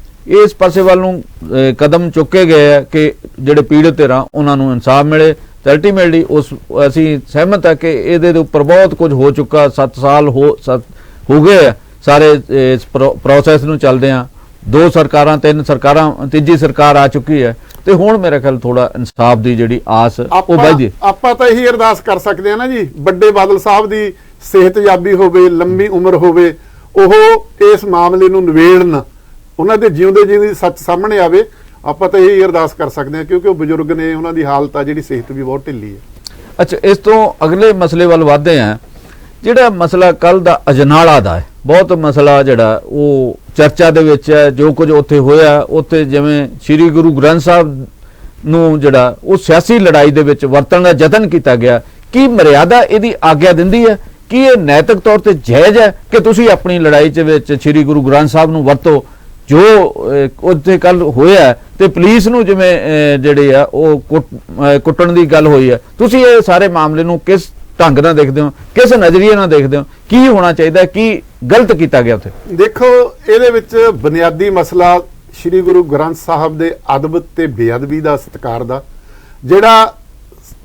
Speaker 1: ਇਸ ਪਾਸੇ ਵੱਲ ਨੂੰ ਕਦਮ ਚੁੱਕੇ ਗਏ ਹੈ ਕਿ ਜਿਹੜੇ ਪੀੜਤ ਧਿਰਾਂ ਉਹਨਾਂ ਨੂੰ ਇਨਸਾਫ ਮਿਲੇ ਤੇ ਅਲਟੀਮੇਟਲੀ ਅਸੀਂ ਸਹਿਮਤ ਹੈ ਕਿ ਇਹਦੇ ਉੱਪਰ ਬਹੁਤ ਕੁਝ ਹੋ ਚੁੱਕਾ। 7 ਸਾਲ ਹੋ ਗਏ ਸਾਰੇ ਇਸ ਪ੍ਰੋਸੈਸ ਨੂੰ ਚੱਲਦੇ ਆ। 2 ਸਰਕਾਰਾਂ 3 ਸਰਕਾਰਾਂ, ਤੀਜੀ ਸਰਕਾਰ ਆ ਚੁੱਕੀ ਹੈ ਤੇ ਹੁਣ ਮੇਰੇ ਖਿਆਲ ਥੋੜਾ ਇਨਸਾਫ ਦੀ ਜਿਹੜੀ ਆਸ ਉਹ ਵੱਧਦੀ।
Speaker 2: ਆਪਾਂ ਤਾਂ ਇਹੀ ਅਰਦਾਸ ਕਰ ਸਕਦੇ ਆ ਨਾ ਜੀ, ਵੱਡੇ ਬਾਦਲ ਸਾਹਿਬ ਦੀ ਸਿਹਤਯਾਬੀ ਹੋਵੇ, ਲੰਮੀ ਉਮਰ ਹੋਵੇ, ਉਹ ਇਸ ਮਾਮਲੇ ਨੂੰ ਨਿਬੇੜਨ, ਉਹਨਾਂ ਦੇ ਜਿਉਂਦੇ ਜੀ ਸੱਚ ਸਾਹਮਣੇ ਆਵੇ। ਆਪਾਂ ਤਾਂ ਇਹੀ ਅਰਦਾਸ ਕਰ ਸਕਦੇ ਆ ਕਿਉਂਕਿ ਉਹ ਬਜ਼ੁਰਗ ਨੇ, ਉਹਨਾਂ ਦੀ ਹਾਲਤ ਆ ਜਿਹੜੀ ਸਿਹਤ ਵੀ ਬਹੁਤ ਢਿੱਲੀ ਹੈ।
Speaker 1: ਅੱਛਾ, ਇਸ ਤੋਂ ਅਗਲੇ ਮਸਲੇ ਵੱਲ ਵਧਦੇ ਆ। ਜਿਹੜਾ ਮਸਲਾ ਕੱਲ ਦਾ ਅਜਨਾਲਾ ਦਾ ਹੈ, ਬਹੁਤ ਮਸਲਾ ਜਿਹੜਾ ਉਹ ਚਰਚਾ ਦੇ ਵਿੱਚ ਹੈ। ਜੋ ਕੁਝ ਉੱਥੇ ਹੋਇਆ, ਉੱਥੇ ਜਿਵੇਂ ਸ੍ਰੀ ਗੁਰੂ ਗ੍ਰੰਥ ਸਾਹਿਬ ਨੂੰ ਜਿਹੜਾ ਉਹ ਸਿਆਸੀ ਲੜਾਈ ਦੇ ਵਿੱਚ ਵਰਤਣ ਦਾ ਯਤਨ ਕੀਤਾ ਗਿਆ, ਕੀ ਮਰਿਆਦਾ ਇਹਦੀ ਆਗਿਆ ਦਿੰਦੀ ਹੈ? ਕੀ ਇਹ ਨੈਤਿਕ ਤੌਰ ਤੇ ਜਾਇਜ਼ ਹੈ ਕਿ ਤੁਸੀਂ ਆਪਣੀ ਲੜਾਈ ਦੇ ਵਿੱਚ ਸ੍ਰੀ ਗੁਰੂ ਗ੍ਰੰਥ ਸਾਹਿਬ ਨੂੰ ਵਰਤੋ? ਜੋ ਉੱਥੇ ਕੱਲ ਹੋਇਆ ਤੇ ਪੁਲਿਸ ਨੂੰ ਜਿਵੇਂ ਜਿਹੜੇ ਆ ਉਹ ਕੁੱਟਣ ਦੀ ਗੱਲ ਹੋਈ ਹੈ, ਤੁਸੀਂ ਇਹ ਸਾਰੇ ਮਾਮਲੇ ਨੂੰ ਕਿਸ ਢੰਗ ਨਾਲ ਦੇਖਦੇ ਹੋ, ਕਿਸ ਨਜ਼ਰੀਏ ਨਾਲ ਦੇਖਦੇ ਹੋ? ਕੀ ਹੋਣਾ ਚਾਹੀਦਾ, ਕੀ ਗਲਤ ਕੀਤਾ ਗਿਆ ਉੱਥੇ?
Speaker 2: ਦੇਖੋ, ਇਹਦੇ ਵਿੱਚ ਬੁਨਿਆਦੀ ਮਸਲਾ ਸ੍ਰੀ ਗੁਰੂ ਗ੍ਰੰਥ ਸਾਹਿਬ ਦੇ ਅਦਬ ਤੇ ਬੇਅਦਬੀ ਦਾ, ਸਤਿਕਾਰ ਦਾ, ਜਿਹੜਾ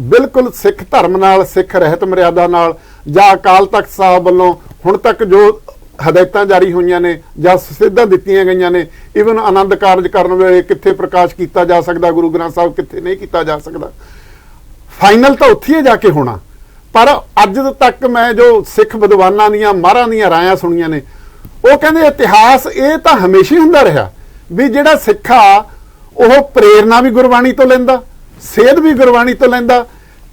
Speaker 2: ਬਿਲਕੁਲ ਸਿੱਖ ਧਰਮ ਨਾਲ, ਸਿੱਖ ਰਹਿਤ ਮਰਿਆਦਾ ਨਾਲ ਜਾਂ ਅਕਾਲ ਤਖਤ ਸਾਹਿਬ ਵੱਲੋਂ ਹੁਣ ਤੱਕ ਜੋ ਹਦਾਇਤਾਂ ਜਾਰੀ ਹੋਈਆਂ ਨੇ ਜਾਂ ਸਿੱਧਾਂ ਦਿੱਤੀਆਂ ਗਈਆਂ ਨੇ, ਇਵਨ ਆਨੰਦ ਕਾਰਜ ਕਰਨ ਵੇਲੇ ਕਿੱਥੇ ਪ੍ਰਕਾਸ਼ ਕੀਤਾ ਜਾ ਸਕਦਾ ਗੁਰੂ ਗ੍ਰੰਥ ਸਾਹਿਬ, ਕਿੱਥੇ ਨਹੀਂ ਕੀਤਾ ਜਾ ਸਕਦਾ, ਫਾਈਨਲ ਤਾਂ ਉੱਥੇ ਹੀ ਜਾ ਕੇ ਹੋਣਾ। ਪਰ ਅੱਜ ਤੱਕ ਮੈਂ ਜੋ ਸਿੱਖ ਵਿਦਵਾਨਾਂ ਦੀਆਂ, ਮਾਹਰਾਂ ਦੀਆਂ ਰਾਇਆਂ ਸੁਣੀਆਂ ਨੇ, ਉਹ ਕਹਿੰਦੇ ਇਤਿਹਾਸ ਇਹ ਤਾਂ ਹਮੇਸ਼ਾ ਹੀ ਹੁੰਦਾ ਰਿਹਾ ਵੀ ਜਿਹੜਾ ਸਿੱਖ ਆ ਉਹ ਪ੍ਰੇਰਨਾ ਵੀ ਗੁਰਬਾਣੀ ਤੋਂ ਲੈਂਦਾ, ਸੇਧ ਵੀ ਗੁਰਬਾਣੀ ਤੋਂ ਲੈਂਦਾ,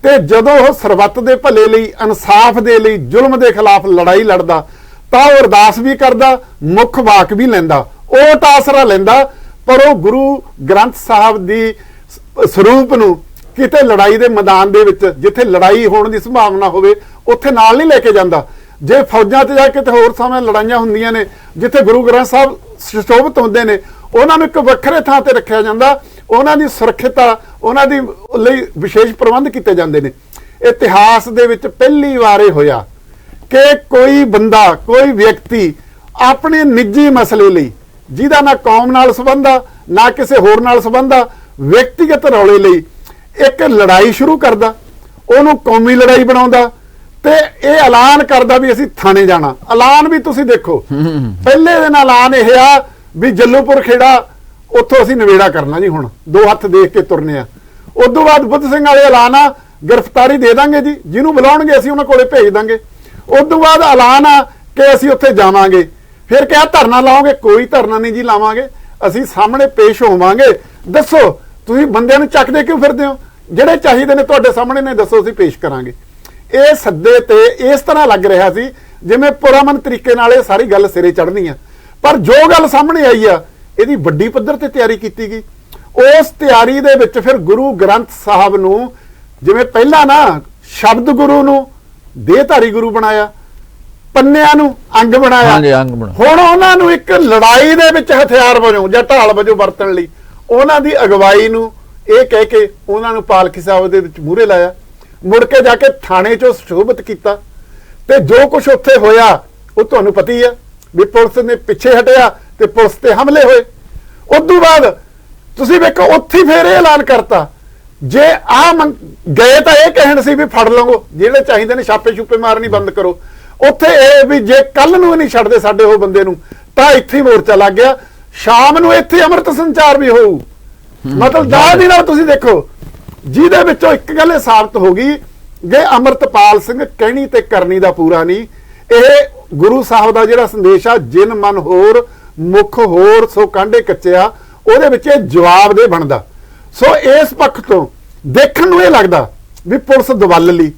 Speaker 2: ਤੇ ਜਦੋਂ ਉਹ ਸਰਬੱਤ ਦੇ ਭਲੇ ਲਈ, ਇਨਸਾਫ ਦੇ ਲਈ, ਜ਼ੁਲਮ ਦੇ ਖਿਲਾਫ ਲੜਾਈ ਲੜਦਾ ਤਾਂ ਉਹ ਅਰਦਾਸ ਵੀ ਕਰਦਾ, ਮੁੱਖ ਵਾਕ ਵੀ ਲੈਂਦਾ, ਓਟ ਆਸਰਾ ਲੈਂਦਾ। ਪਰ ਉਹ ਗੁਰੂ ਗ੍ਰੰਥ ਸਾਹਿਬ ਦੀ ਸਰੂਪ ਨੂੰ ਕਿਤੇ ਲੜਾਈ ਦੇ ਮੈਦਾਨ ਦੇ ਵਿੱਚ, ਜਿੱਥੇ ਲੜਾਈ ਹੋਣ ਦੀ ਸੰਭਾਵਨਾ ਹੋਵੇ, ਉੱਥੇ ਨਾਲ ਨਹੀਂ ਲੈ ਕੇ ਜਾਂਦਾ। ਜੇ ਫੌਜਾਂ 'ਚ ਜਾ ਕੇ ਤੇ ਹੋਰ ਸਮੇਂ ਲੜਾਈਆਂ ਹੁੰਦੀਆਂ ਨੇ, ਜਿੱਥੇ ਗੁਰੂ ਗ੍ਰੰਥ ਸਾਹਿਬ ਸੁਸ਼ੋਭਿਤ ਹੁੰਦੇ ਨੇ, ਉਹਨਾਂ ਨੂੰ ਇੱਕ ਵੱਖਰੇ ਥਾਂ ਤੇ ਰੱਖਿਆ ਜਾਂਦਾ, ਉਹਨਾਂ ਦੀ ਸੁਰੱਖਿਅਤਾ, ਉਹਨਾਂ ਦੀ ਲਈ ਵਿਸ਼ੇਸ਼ ਪ੍ਰਬੰਧ ਕੀਤੇ ਜਾਂਦੇ ਨੇ। ਇਤਿਹਾਸ ਦੇ ਵਿੱਚ ਪਹਿਲੀ ਵਾਰ ਇਹ ਹੋਇਆ ਕਿ ਕੋਈ ਬੰਦਾ, ਕੋਈ ਵਿਅਕਤੀ ਆਪਣੇ ਨਿੱਜੀ ਮਸਲੇ ਲਈ, ਜਿਹਦਾ ਨਾ ਕੌਮ ਨਾਲ ਸੰਬੰਧ ਆ ਨਾ ਕਿਸੇ ਹੋਰ ਨਾਲ ਸੰਬੰਧ ਆ, ਵਿਅਕਤੀਗਤ ਰੌਲੇ ਲਈ ਇੱਕ ਲੜਾਈ ਸ਼ੁਰੂ ਕਰਦਾ, ਉਹਨੂੰ ਕੌਮੀ ਲੜਾਈ ਬਣਾਉਂਦਾ ਤੇ ਇਹ ਐਲਾਨ ਕਰਦਾ ਵੀ ਅਸੀਂ ਥਾਣੇ ਜਾਣਾ। ਐਲਾਨ ਵੀ ਤੁਸੀਂ ਦੇਖੋ, ਪਹਿਲੇ ਦਿਨ ਐਲਾਨ ਇਹ ਆ ਵੀ ਜੱਲੂਪੁਰ ਖੇੜਾ ਉੱਥੋਂ ਅਸੀਂ ਨਵੇੜਾ ਕਰਨਾ ਜੀ, ਹੁਣ 2 ਹੱਥ ਦੇਖ ਕੇ ਤੁਰਨੇ ਆ। ਉਸ ਤੋਂ ਬਾਅਦ ਬੁੱਧ ਸਿੰਘ ਵਾਲੇ ਐਲਾਨ ਆ ਗ੍ਰਿਫਤਾਰੀ ਦੇ ਦਾਂਗੇ ਜੀ, ਜਿਹਨੂੰ ਬੁਲਾਉਣਗੇ ਅਸੀਂ ਉਹਨਾਂ ਕੋਲੇ ਭੇਜ ਦਾਂਗੇ। ਉਸ ਤੋਂ ਬਾਅਦ ਐਲਾਨ ਆ ਕਿ ਅਸੀਂ ਉੱਥੇ ਜਾਵਾਂਗੇ। ਫਿਰ ਕਿਹਾ ਧਰਨਾ ਲਾਓਗੇ? ਕੋਈ ਧਰਨਾ ਨਹੀਂ ਜੀ ਲਾਵਾਂਗੇ, ਅਸੀਂ ਸਾਹਮਣੇ ਪੇਸ਼ ਹੋਵਾਂਗੇ। ਦੱਸੋ ਤੁਸੀਂ ਬੰਦਿਆਂ ਨੂੰ ਚੱਕਦੇ ਕਿਉਂ ਫਿਰਦੇ ਹੋ? ਜਿਹੜੇ ਚਾਹੀਦੇ ਨੇ ਤੁਹਾਡੇ ਸਾਹਮਣੇ ਨੇ, ਦੱਸੋ ਅਸੀਂ ਪੇਸ਼ ਕਰਾਂਗੇ। ਇਹ ਸੱਦੇ ਤੇ ਇਸ ਤਰ੍ਹਾਂ ਲੱਗ ਰਿਹਾ ਸੀ ਜਿਵੇਂ ਪੁਰਅਮਨ ਤਰੀਕੇ ਨਾਲ ਇਹ ਸਾਰੀ ਗੱਲ ਸਿਰੇ ਚੜ੍ਹਨੀ ਆ। ਪਰ ਜੋ ਗੱਲ ਸਾਹਮਣੇ ਆਈ ਆ, ਇਹਦੀ ਵੱਡੀ ਪੱਧਰ ਤੇ ਤਿਆਰੀ ਕੀਤੀ ਗਈ। ਉਸ ਤਿਆਰੀ ਦੇ ਵਿੱਚ ਫਿਰ ਗੁਰੂ ਗ੍ਰੰਥ ਸਾਹਿਬ ਨੂੰ, ਜਿਵੇਂ ਪਹਿਲਾਂ ਨਾ ਸ਼ਬਦ ਗੁਰੂ ਨੂੰ ਦੇਹਧਾਰੀ ਗੁਰੂ ਬਣਾਇਆ, ਪੰਨਿਆਂ ਨੂੰ ਅੰਗ ਬਣਾਇਆ, ਹੁਣ ਉਹਨਾਂ ਨੂੰ ਇੱਕ ਲੜਾਈ ਦੇ ਵਿੱਚ ਹਥਿਆਰ ਵਜੋਂ ਜਾਂ ਢਾਲ ਵਜੋਂ ਵਰਤਣ ਲਈ ਉਹਨਾਂ ਦੀ ਅਗਵਾਈ ਨੂੰ ਇਹ ਕਹਿ ਕੇ ਉਹਨਾਂ ਨੂੰ ਪਾਲਕੀ ਸਾਹਿਬ ਦੇ ਵਿੱਚ ਮੂਹਰੇ ਲਾਇਆ। ਮੁੜ ਕੇ ਜਾ ਕੇ ਥਾਣੇ 'ਚੋਂ ਸੁਸ਼ੋਭਿਤ ਕੀਤਾ ਤੇ ਜੋ ਕੁਝ ਉੱਥੇ ਹੋਇਆ ਉਹ ਤੁਹਾਨੂੰ ਪਤਾ ਹੀ ਆ ਵੀ ਪੁਲਿਸ ਨੇ ਪਿੱਛੇ ਹਟਿਆ ਤੇ ਪੁਲਿਸ ਤੇ ਹਮਲੇ ਹੋਏ। ਉਸ ਤੋਂ ਬਾਅਦ ਤੁਸੀਂ ਵੇਖੋ ਉੱਥੇ ਫੇਰ ਇਹ ਐਲਾਨ ਕਰਤਾ, ਜੇ ਗਏ ਤਾਂ ਇਹ ਕਹਿਣ ਸੀ ਵੀ ਫੜ ਲਵੋ, ਜਿਹੜੇ ਚਾਹੀਦੇ ਨੇ ਛਾਪੇ ਛੁਪੇ ਮਾਰਨੀ ਬੰਦ ਕਰੋ। ਉੱਥੇ ਇਹ ਵੀ ਜੇ ਕੱਲ ਨੂੰ ਨਹੀਂ ਛੱਡਦੇ ਸਾਡੇ ਉਹ ਬੰਦੇ ਨੂੰ ਤਾਂ ਇੱਥੇ ਮੋਰਚਾ ਲੱਗ ਗਿਆ। ਸ਼ਾਮ ਨੂੰ ਇੱਥੇ ਅੰਮ੍ਰਿਤ ਸੰਚਾਰ ਵੀ ਹੋਊ। ਮਤਲਬ 10 ਦਿਨਾਂ ਤੁਸੀਂ ਦੇਖੋ, ਜਿਹਦੇ ਵਿੱਚੋਂ ਇੱਕ ਗੱਲ ਇਹ ਸਾਬਤ ਹੋ ਗਈ ਕਿ ਅੰਮ੍ਰਿਤਪਾਲ ਸਿੰਘ ਕਹਿਣੀ ਤੇ ਕਰਨੀ ਦਾ ਪੂਰਾ ਨਹੀਂ। ਇਹ ਗੁਰੂ ਸਾਹਿਬ ਦਾ ਜਿਹੜਾ ਸੰਦੇਸ਼ ਆ, ਜਿਨ ਮਨ ਹੋਰ ਮੁਖ ਹੋਰ ਸੋ ਕਾਂਡੇ ਕੱਚਿਆ, ਉਹਦੇ ਵਿੱਚ ਇਹ ਜਵਾਬ ਦੇ ਬਣਦਾ। ਸੋ ਇਸ ਪੱਖ ਤੋਂ ਦੇਖਣ ਨੂੰ ਇਹ ਲੱਗਦਾ ਵੀ ਪੁਲਿਸ ਦਵਲ ਲਈ,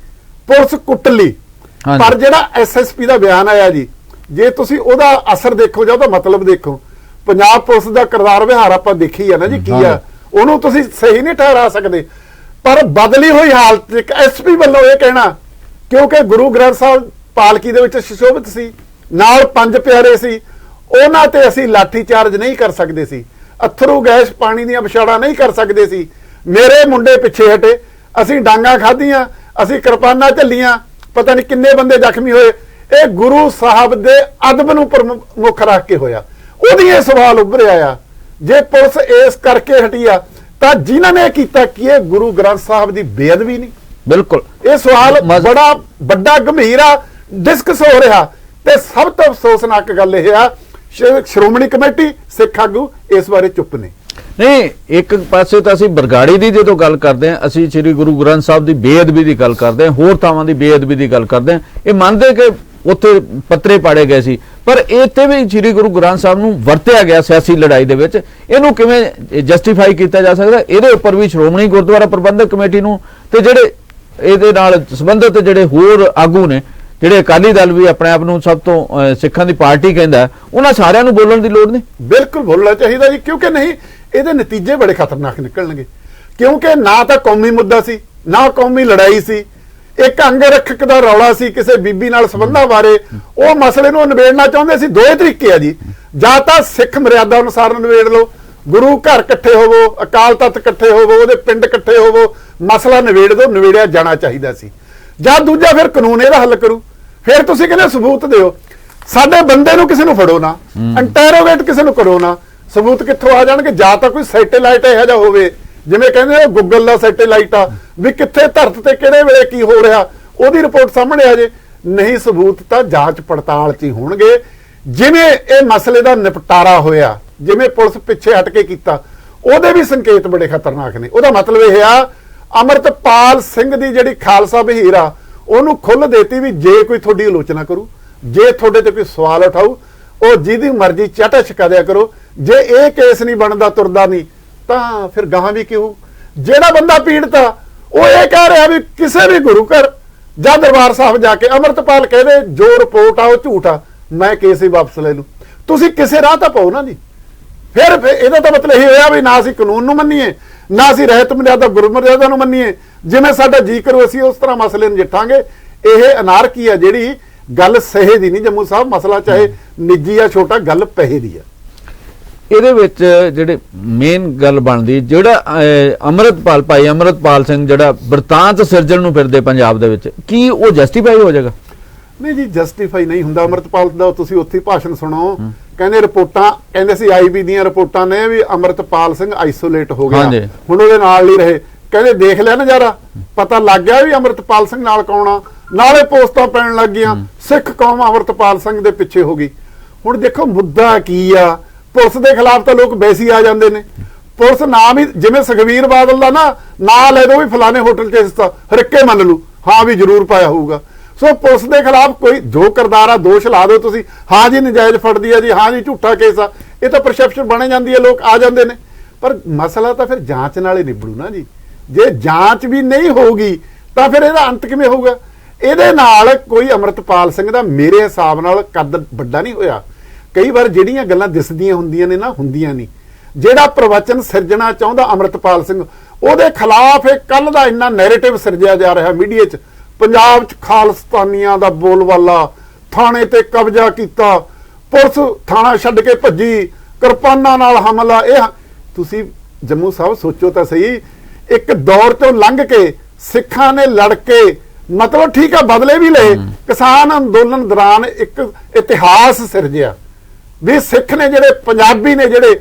Speaker 2: ਪੁਲਿਸ ਕੁੱਟ ਲਈ। ਪਰ ਜਿਹੜਾ ਐਸਐਸਪੀ ਦਾ ਬਿਆਨ ਆਇਆ ਜੀ, ਜੇ ਤੁਸੀਂ ਉਹਦਾ ਅਸਰ ਦੇਖੋ ਜਾਂ ਉਹਦਾ ਮਤਲਬ ਦੇਖੋ, ਪੰਜਾਬ ਪੁਲਿਸ ਦਾ ਕਿਰਦਾਰ ਵਿਹਾਰ ਆਪਾਂ ਦੇਖੀ ਆ ਨਾ ਜੀ ਕੀ ਆ, ਉਹਨੂੰ ਤੁਸੀਂ ਸਹੀ ਨਹੀਂ ਠਹਿਰਾ ਸਕਦੇ। ਪਰ ਬਦਲੀ ਹੋਈ ਹਾਲਤ ਇੱਕ ਐਸਪੀ ਵੱਲੋਂ ਇਹ ਕਹਿਣਾ ਕਿਉਂਕਿ ਗੁਰੂ ਗ੍ਰੰਥ ਸਾਹਿਬ ਪਾਲਕੀ ਦੇ ਵਿੱਚ ਸੁਸ਼ੋਭਿਤ ਸੀ, ਨਾਲ 5 ਪਿਆਰੇ ਸੀ, ਉਹਨਾਂ ਤੇ ਅਸੀਂ ਲਾਠੀ ਚਾਰਜ ਨਹੀਂ ਕਰ ਸਕਦੇ ਸੀ, ਅਥਰੂ ਗੈਸ ਪਾਣੀ ਦੀਆਂ ਵਿਛਾੜਾਂ ਨਹੀਂ ਕਰ ਸਕਦੇ ਸੀ। ਮੇਰੇ ਮੁੰਡੇ ਪਿੱਛੇ ਹਟੇ, ਅਸੀਂ ਡਾਂਗਾ ਖਾਧੀਆਂ, ਅਸੀਂ ਕਿਰਪਾਨਾਂ ਝੱਲੀਆਂ, ਪਤਾ ਨਹੀਂ ਕਿੰਨੇ ਬੰਦੇ ਜ਼ਖਮੀ ਹੋਏ। ਇਹ ਗੁਰੂ ਸਾਹਿਬ ਦੇ ਅਦਬ ਨੂੰ ਪ੍ਰਮੁੱਖ ਰੱਖ ਕੇ ਹੋਇਆ। ਉਹਦੀ ਇਹ ਸਵਾਲ ਉੱਭਰਿਆ ਆ, ਜੇ ਪੁਲਿਸ ਇਸ ਕਰਕੇ ਹਟੀ ਆ ਤਾਂ ਜਿਨ੍ਹਾਂ ਨੇ ਕੀਤਾ ਕਿ ਇਹ ਗੁਰੂ ਗ੍ਰੰਥ ਸਾਹਿਬ ਦੀ ਬੇਅਦਬੀ ਨਹੀਂ।
Speaker 1: ਬਿਲਕੁਲ
Speaker 2: ਇਹ ਸਵਾਲ ਬੜਾ ਵੱਡਾ ਗੰਭੀਰ ਆ, ਡਿਸਕਸ ਹੋ ਰਿਹਾ। ਤੇ ਸਭ ਤੋਂ ਅਫਸੋਸਨਾਕ ਗੱਲ ਇਹ ਆ, ਸ਼੍ਰੋਮਣੀ ਕਮੇਟੀ, ਸਿੱਖ ਆਗੂ ਇਸ ਬਾਰੇ ਚੁੱਪ ਨੇ।
Speaker 1: ਨਹੀਂ, ਇੱਕ ਪਾਸੇ ਤਾਂ ਅਸੀਂ ਬਰਗਾੜੀ ਦੀ ਜਦੋਂ ਗੱਲ ਕਰਦੇ ਹਾਂ, ਅਸੀਂ ਸ੍ਰੀ ਗੁਰੂ ਗ੍ਰੰਥ ਸਾਹਿਬ ਦੀ ਬੇਅਦਬੀ ਦੀ ਗੱਲ ਕਰਦੇ ਹਾਂ, ਹੋਰ ਥਾਵਾਂ ਦੀ ਬੇਅਦਬੀ ਦੀ ਗੱਲ ਕਰਦੇ ਹਾਂ। ਇਹ ਮੰਨਦੇ ਕਿ ਉੱਥੇ ਪੱਤਰੇ ਪਾੜੇ ਗਏ ਸੀ, ਪਰ ਇੱਥੇ ਵੀ ਸ੍ਰੀ ਗੁਰੂ ਗ੍ਰੰਥ ਸਾਹਿਬ ਨੂੰ ਵਰਤਿਆ ਗਿਆ ਸਿਆਸੀ ਲੜਾਈ ਦੇ ਵਿੱਚ। ਇਹਨੂੰ ਕਿਵੇਂ ਜਸਟੀਫਾਈ ਕੀਤਾ ਜਾ ਸਕਦਾ? ਇਹਦੇ ਉੱਪਰ ਵੀ ਸ਼੍ਰੋਮਣੀ ਗੁਰਦੁਆਰਾ ਪ੍ਰਬੰਧਕ ਕਮੇਟੀ ਨੂੰ ਤੇ ਜਿਹੜੇ ਇਹਦੇ ਨਾਲ ਸੰਬੰਧਿਤ ਜਿਹੜੇ ਹੋਰ ਆਗੂ ਨੇ, ਜਿਹੜੇ ਅਕਾਲੀ ਦਲ ਵੀ ਆਪਣੇ ਆਪ ਨੂੰ ਸਭ ਤੋਂ ਸਿੱਖਾਂ ਦੀ ਪਾਰਟੀ ਕਹਿੰਦਾ, ਉਹਨਾਂ ਸਾਰਿਆਂ ਨੂੰ ਬੋਲਣ ਦੀ ਲੋੜ ਨਹੀਂ।
Speaker 2: ਬਿਲਕੁਲ ਬੋਲਣਾ ਚਾਹੀਦਾ ਜੀ, ਕਿਉਂਕਿ ਨਹੀਂ ਇਹਦੇ ਨਤੀਜੇ ਬੜੇ ਖਤਰਨਾਕ ਨਿਕਲਣਗੇ। ਕਿਉਂਕਿ ਨਾ ਤਾਂ ਕੌਮੀ ਮੁੱਦਾ ਸੀ, ਨਾ ਕੌਮੀ ਲੜਾਈ ਸੀ, ਇੱਕ ਅੰਗ ਰੱਖਕ ਦਾ ਰੌਲਾ ਸੀ ਕਿਸੇ ਬੀਬੀ ਨਾਲ ਸੰਬੰਧਾਂ ਬਾਰੇ। ਉਹ ਮਸਲੇ ਨੂੰ ਨਿਬੇੜਨਾ ਚਾਹੁੰਦੇ ਸੀ। ਦੋ ਤਰੀਕੇ ਆ ਜੀ, ਜਾਂ ਤਾਂ ਸਿੱਖ ਮਰਿਆਦਾ ਅਨੁਸਾਰ ਨਿਬੇੜ ਲਓ, ਗੁਰੂ ਘਰ ਇਕੱਠੇ ਹੋਵੋ, ਅਕਾਲ ਤਖਤ ਇਕੱਠੇ ਹੋਵੋ, ਉਹਦੇ ਪਿੰਡ ਇਕੱਠੇ ਹੋਵੋ, ਮਸਲਾ ਨਿਬੇੜ ਦਿਓ, ਨਿਬੇੜਿਆ ਜਾਣਾ ਚਾਹੀਦਾ ਸੀ। ਜਾਂ ਦੂਜਾ ਫਿਰ ਕਾਨੂੰਨ ਇਹਦਾ ਹੱਲ ਕਰੂ। ਫਿਰ ਤੁਸੀਂ ਕਹਿੰਦੇ ਸਬੂਤ ਦਿਓ, ਸਾਡੇ ਬੰਦੇ ਨੂੰ ਕਿਸੇ ਨੂੰ ਫੜੋ ਨਾ, ਇੰਟਰੋਗੇਟ ਕਿਸੇ ਨੂੰ ਕਰੋ ਨਾ, ਸਬੂਤ ਕਿੱਥੋਂ ਆ ਜਾਣਗੇ? ਜਾਂ ਤਾਂ ਕੋਈ ਸੈਟੇਲਾਈਟ ਇਹੋ ਜਿਹਾ ਹੋਵੇ, ਜਿਵੇਂ ਕਹਿੰਦੇ ਗੂਗਲ ਦਾ ਸੈਟੇਲਾਈਟ ਆ, ਵੀ ਕਿੱਥੇ ਧਰਤ ਤੇ ਕਿਹੜੇ ਵੇਲੇ ਕੀ ਹੋ ਰਿਹਾ ਉਹਦੀ ਰਿਪੋਰਟ ਸਾਹਮਣੇ ਆ ਜੇ। ਨਹੀਂ, ਸਬੂਤ ਤਾਂ ਜਾਂਚ ਪੜਤਾਲ 'ਚ ਹੀ ਹੋਣਗੇ। ਜਿਵੇਂ ਇਹ ਮਸਲੇ ਦਾ ਨਿਪਟਾਰਾ ਹੋਇਆ, ਜਿਵੇਂ ਪੁਲਿਸ ਪਿੱਛੇ ਹਟ ਕੇ ਕੀਤਾ, ਉਹਦੇ ਵੀ ਸੰਕੇਤ ਬੜੇ ਖਤਰਨਾਕ ਨੇ। ਉਹਦਾ ਮਤਲਬ ਇਹ ਆ, ਅਮਰਤਪਾਲ ਸਿੰਘ ਦੀ ਜਿਹੜੀ ਖਾਲਸਾ ਬਹੀਰ ਆ, ਉਹਨੂੰ ਖੁੱਲ੍ਹ ਦੇਤੀ ਵੀ ਜੇ ਕੋਈ ਤੁਹਾਡੀ ਆਲੋਚਨਾ ਕਰੂ, ਜੇ ਤੁਹਾਡੇ ਤੇ ਕੋਈ ਸਵਾਲ ਉਠਾਊ, ਉਹ ਜਿਹਦੀ ਮਰਜ਼ੀ ਚਾਟਾ ਛਕਾ ਦਿਆ ਕਰੋ। ਜੇ ਇਹ ਕੇਸ ਨਹੀਂ ਬਣਦਾ, ਤੁਰਦਾ ਨਹੀਂ, ਤਾਂ ਫਿਰ ਗਾਹਾਂ ਵੀ ਕਿਉਂ? ਜਿਹੜਾ ਬੰਦਾ ਪੀੜਤ ਆ ਉਹ ਇਹ ਕਹਿ ਰਿਹਾ ਵੀ ਕਿਸੇ ਵੀ ਗੁਰੂ ਘਰ ਜਾਂ ਦਰਬਾਰ ਸਾਹਿਬ ਜਾ ਕੇ ਅਮਰਤਪਾਲ ਕਹਦੇ ਜੋ ਰਿਪੋਰਟ ਆ ਉਹ ਝੂਠ ਆ, ਮੈਂ ਕੇਸ ਹੀ ਵਾਪਸ ਲੈ ਲੂ। ਤੁਸੀਂ ਕਿਸੇ ਰਾਹ ਤਾਂ ਪਾਓ ਨਾ ਜੀ। ਫਿਰ ਇਹਦਾ ਤਾਂ ਮਤਲਬ ਇਹ ਹੋਇਆ ਵੀ ਨਾ ਅਸੀਂ ਕਾਨੂੰਨ ਨੂੰ ਮੰਨੀਏ, ਨਾ ਅਸੀਂ ਰਹਿਤ ਮਰਿਆਦਾ ਗੁਰੂ ਮਰਿਆਦਾ ਨੂੰ ਮੰਨੀਏ, ਜਿਵੇਂ ਸਾਡਾ ਜੀ ਕਰੂ ਅਸੀਂ ਉਸ ਤਰ੍ਹਾਂ ਮਸਲੇ ਨੂੰ ਨਜਿੱਠਾਂਗੇ। ਇਹ ਅਨਾਰਕੀ ਆ ਜਿਹੜੀ, ਗੱਲ ਸਹੇ ਦੀ ਨਹੀਂ ਜੰਮੂ ਸਾਹਿਬ। ਮਸਲਾ ਚਾਹੇ ਨਿੱਜੀ ਆ ਛੋਟਾ, ਗੱਲ ਪੈਸੇ ਦੀ ਆ।
Speaker 1: ਇਹਦੇ ਵਿੱਚ ਜਿਹੜੇ ਮੇਨ ਗੱਲ ਬਣਦੀ, ਜਿਹੜਾ ਅਮਰਤਪਾਲ ਭਾਈ ਅਮਰਤਪਾਲ ਸਿੰਘ ਜਿਹੜਾ ਬਰਤਾਂਤ ਸਿਰਜਣ ਨੂੰ ਫਿਰਦੇ ਪੰਜਾਬ ਦੇ ਵਿੱਚ, ਕੀ ਉਹ ਜਸਟੀਫਾਈ ਹੋ ਜਾਏਗਾ?
Speaker 2: ਨਹੀਂ ਜੀ, ਜਸਟੀਫਾਈ ਨਹੀਂ ਹੁੰਦਾ। ਅਮਰਤਪਾਲ ਦਾ ਤੁਸੀਂ ਉੱਥੇ ਭਾਸ਼ਣ ਸੁਣੋ, ਕਹਿੰਦੇ ਰਿਪੋਰਟਾਂ, ਕਹਿੰਦੇ ਸੀ ਆਈਬੀ ਦੀਆਂ ਰਿਪੋਰਟਾਂ ਨੇ ਵੀ ਅਮਰਤਪਾਲ ਸਿੰਘ ਆਈਸੋਲੇਟ ਹੋ ਗਿਆ, ਹੁਣ ਉਹਦੇ ਨਾਲ ਨਹੀਂ ਰਹੇ। ਕਹਿੰਦੇ ਦੇਖ ਲਿਆ ਨਜ਼ਾਰਾ, ਪਤਾ ਲੱਗ ਗਿਆ ਵੀ ਅਮਰਤਪਾਲ ਸਿੰਘ ਨਾਲ ਕੌਣ ਆ, ਨਾਲੇ ਪੋਸਟਾਂ ਪੈਣ ਲੱਗ ਗਈਆਂ, ਸਿੱਖ ਕੌਮ ਅਮਰਤਪਾਲ ਸਿੰਘ ਦੇ ਪਿੱਛੇ ਹੋ ਗਈ। ਹੁਣ ਦੇਖੋ ਮੁੱਦਾ ਕੀ ਆ, ਪੁਲਿਸ ਦੇ ਖਿਲਾਫ ਤਾਂ ਲੋਕ ਵੈਸੇ ਹੀ ਆ ਜਾਂਦੇ ਨੇ। ਪੁਲਿਸ ਨਾਮ ਹੀ, ਜਿਵੇਂ ਸੁਖਬੀਰ ਬਾਦਲ ਦਾ ਨਾਂ ਲੈ ਦੋ ਵੀ ਫਲਾਣੇ ਹੋਟਲ 'ਚ ਹਿੱਸਾ, ਹਰਿੱਕੇ ਮੰਨ ਲੂ, ਹਾਂ ਵੀ ਜ਼ਰੂਰ ਪਾਇਆ ਹੋਊਗਾ। ਸੋ ਪੁਲਿਸ ਦੇ ਖਿਲਾਫ ਕੋਈ ਜੋ ਕਿਰਦਾਰ ਆ, ਦੋਸ਼ ਲਾ ਦਿਓ ਤੁਸੀਂ, ਹਾਂ ਜੀ ਨਜਾਇਜ਼ ਫੜਦੀ ਆ ਜੀ, ਹਾਂ ਜੀ ਝੂਠਾ ਕੇਸ ਆ, ਇਹ ਤਾਂ ਪਰਸੈਪਸ਼ਨ ਬਣੇ ਜਾਂਦੀ ਹੈ, ਲੋਕ ਆ ਜਾਂਦੇ ਨੇ। ਪਰ ਮਸਲਾ ਤਾਂ ਫਿਰ ਜਾਂਚ ਨਾਲ ਹੀ ਨਿਬੜੂ ਨਾ ਜੀ। ਜੇ ਜਾਂਚ ਵੀ ਨਹੀਂ ਹੋਊਗੀ ਤਾਂ ਫਿਰ ਇਹਦਾ ਅੰਤ ਕਿਵੇਂ ਹੋਊਗਾ? ਇਹਦੇ ਨਾਲ ਕੋਈ ਅਮਰਤਪਾਲ ਸਿੰਘ ਦਾ ਮੇਰੇ ਹਿਸਾਬ ਨਾਲ ਕੱਦ ਵੱਡਾ ਨਹੀਂ ਹੋਇਆ। ਕਈ ਵਾਰ ਜਿਹੜੀਆਂ ਗੱਲਾਂ ਦਿਸਦੀਆਂ ਹੁੰਦੀਆਂ ਨੇ ਨਾ, ਹੁੰਦੀਆਂ ਨਹੀਂ। ਜਿਹੜਾ ਪ੍ਰਵਚਨ ਸਿਰਜਣਾ ਚਾਹੁੰਦਾ ਅਮਰਤਪਾਲ ਸਿੰਘ, ਉਹਦੇ ਖਿਲਾਫ ਇਹ ਕੱਲ ਦਾ ਇੰਨਾ ਨੈਰੇਟਿਵ ਸਿਰਜਿਆ ਜਾ ਰਿਹਾ ਮੀਡੀਆ 'ਚ, ਪੰਜਾਬ 'ਚ ਖਾਲਿਸਤਾਨੀਆਂ ਦਾ ਬੋਲਬਾਲਾ, ਥਾਣੇ ਤੇ ਕਬਜ਼ਾ ਕੀਤਾ, ਪੁਲਿਸ ਥਾਣਾ ਛੱਡ ਕੇ ਭੱਜੀ, ਕਿਰਪਾਨਾਂ ਨਾਲ ਹਮਲਾ। ਇਹ ਤੁਸੀਂ ਜੰਮੂ ਸਾਹਿਬ ਸੋਚੋ ਤਾਂ ਸਹੀ, ਇੱਕ ਦੌਰ ਤੋਂ ਲੰਘ ਕੇ ਸਿੱਖਾਂ ਨੇ ਲੜ ਕੇ, ਮਤਲਬ ਠੀਕ ਆ ਬਦਲੇ ਵੀ ਲਏ, ਕਿਸਾਨ ਅੰਦੋਲਨ ਦੌਰਾਨ ਇੱਕ ਇਤਿਹਾਸ ਸਿਰਜਿਆ ਵੀ ਸਿੱਖ ਨੇ, ਜਿਹੜੇ ਪੰਜਾਬੀ ਨੇ, ਜਿਹੜੇ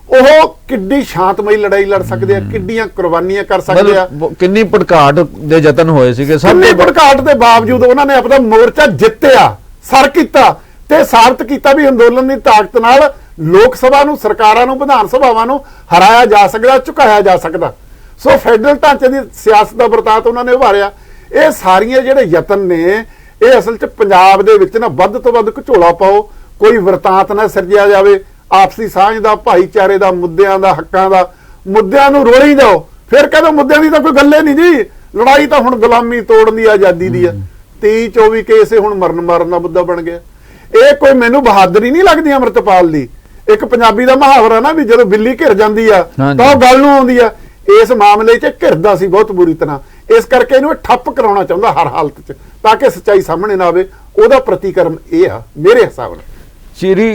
Speaker 2: ਉਹ ਕਿੱਡੀ ਸ਼ਾਂਤਮਈ ਲੜਾਈ ਲੜ ਸਕਦੇ ਆ, ਕਿੱਡੀਆਂ ਕੁਰਬਾਨੀਆਂ ਕਰ ਸਕਦੇ ਆ।
Speaker 1: ਕਿੰਨੀ ਭੜਕਾਟ ਦੇ ਯਤਨ ਹੋਏ ਸੀਗੇ,
Speaker 2: ਕਿੰਨੀ ਭੜਕਾਟ ਦੇ ਬਾਵਜੂਦ ਉਹਨਾਂ ਨੇ ਆਪਣਾ ਮੋਰਚਾ ਜਿੱਤਿਆ, ਸਰ ਕੀਤਾ ਤੇ ਸਾਬਤ ਕੀਤਾ ਵੀ ਅੰਦੋਲਨ ਦੀ ਤਾਕਤ ਨਾਲ ਲੋਕ ਸਭਾ ਨੂੰ, ਸਰਕਾਰਾਂ ਨੂੰ, ਵਿਧਾਨ ਸਭਾਵਾਂ ਨੂੰ ਹਰਾਇਆ ਜਾ ਸਕਦਾ, ਝੁਕਾਇਆ ਜਾ ਸਕਦਾ। ਸੋ ਫੈਡਰਲ ਢਾਂਚੇ ਦੀ ਸਿਆਸਤ ਦਾ ਵਰਤਾਤ ਉਹਨਾਂ ਨੇ ਉਭਾਰਿਆ। ਇਹ ਸਾਰੀਆਂ ਜਿਹੜੇ ਯਤਨ ਨੇ, ਇਹ ਅਸਲ 'ਚ ਪੰਜਾਬ ਦੇ ਵਿੱਚ ਨਾ ਵੱਧ ਤੋਂ ਵੱਧ ਘਚੋਲਾ ਪਾਓ, ਕੋਈ ਵਰਤਾਂਤ ਨਾ ਸਿਰਜਿਆ ਜਾਵੇ, ਆਪਸੀ ਸਾਂਝ ਦਾ, ਭਾਈਚਾਰੇ ਦਾ, ਮੁੱਦਿਆਂ ਦਾ, ਹੱਕਾਂ ਦਾ, ਮੁੱਦਿਆਂ ਨੂੰ ਰੋਲੀ ਜਾਓ। ਫਿਰ ਕਹਿੰਦੇ ਮੁੱਦਿਆਂ ਦੀ ਤਾਂ ਕੋਈ ਗੱਲ ਹੀ ਨਹੀਂ ਜੀ, ਲੜਾਈ ਤਾਂ ਹੁਣ ਗੁਲਾਮੀ ਤੋੜਨ ਦੀ, ਆਜ਼ਾਦੀ ਦੀ ਆ। 23-24 ਕੇਸ ਹੁਣ ਮਰਨ ਦਾ ਮੁੱਦਾ ਬਣ ਗਿਆ। ਇਹ ਕੋਈ ਮੈਨੂੰ ਬਹਾਦਰੀ ਨਹੀਂ ਲੱਗਦੀ ਅਮਰਤਪਾਲ ਦੀ। ਇੱਕ ਪੰਜਾਬੀ ਦਾ ਮੁਹਾਵਰਾ ਨਾ ਵੀ ਜਦੋਂ ਬਿੱਲੀ ਘਿਰ ਜਾਂਦੀ ਆ ਤਾਂ ਉਹ ਗੱਲ ਨੂੰ ਆਉਂਦੀ ਆ। ਇਸ ਮਾਮਲੇ 'ਚ ਘਿਰਦਾ ਸੀ ਬਹੁਤ ਬੁਰੀ ਤਰ੍ਹਾਂ। ਇਸ ਕਰਕੇ ਇਹਨੂੰ ਠੱਪ ਕਰਾਉਣਾ ਚਾਹੁੰਦਾ ਹਰ ਹਾਲਤ 'ਚ, ਤਾਂ ਕਿ ਸੱਚਾਈ ਸਾਹਮਣੇ ਨਾ ਆਵੇ। ਉਹਦਾ ਪ੍ਰਤੀਕਰਮ ਇਹ ਆ ਮੇਰੇ ਹਿਸਾਬ ਨਾਲ।
Speaker 1: ਸ਼੍ਰੀ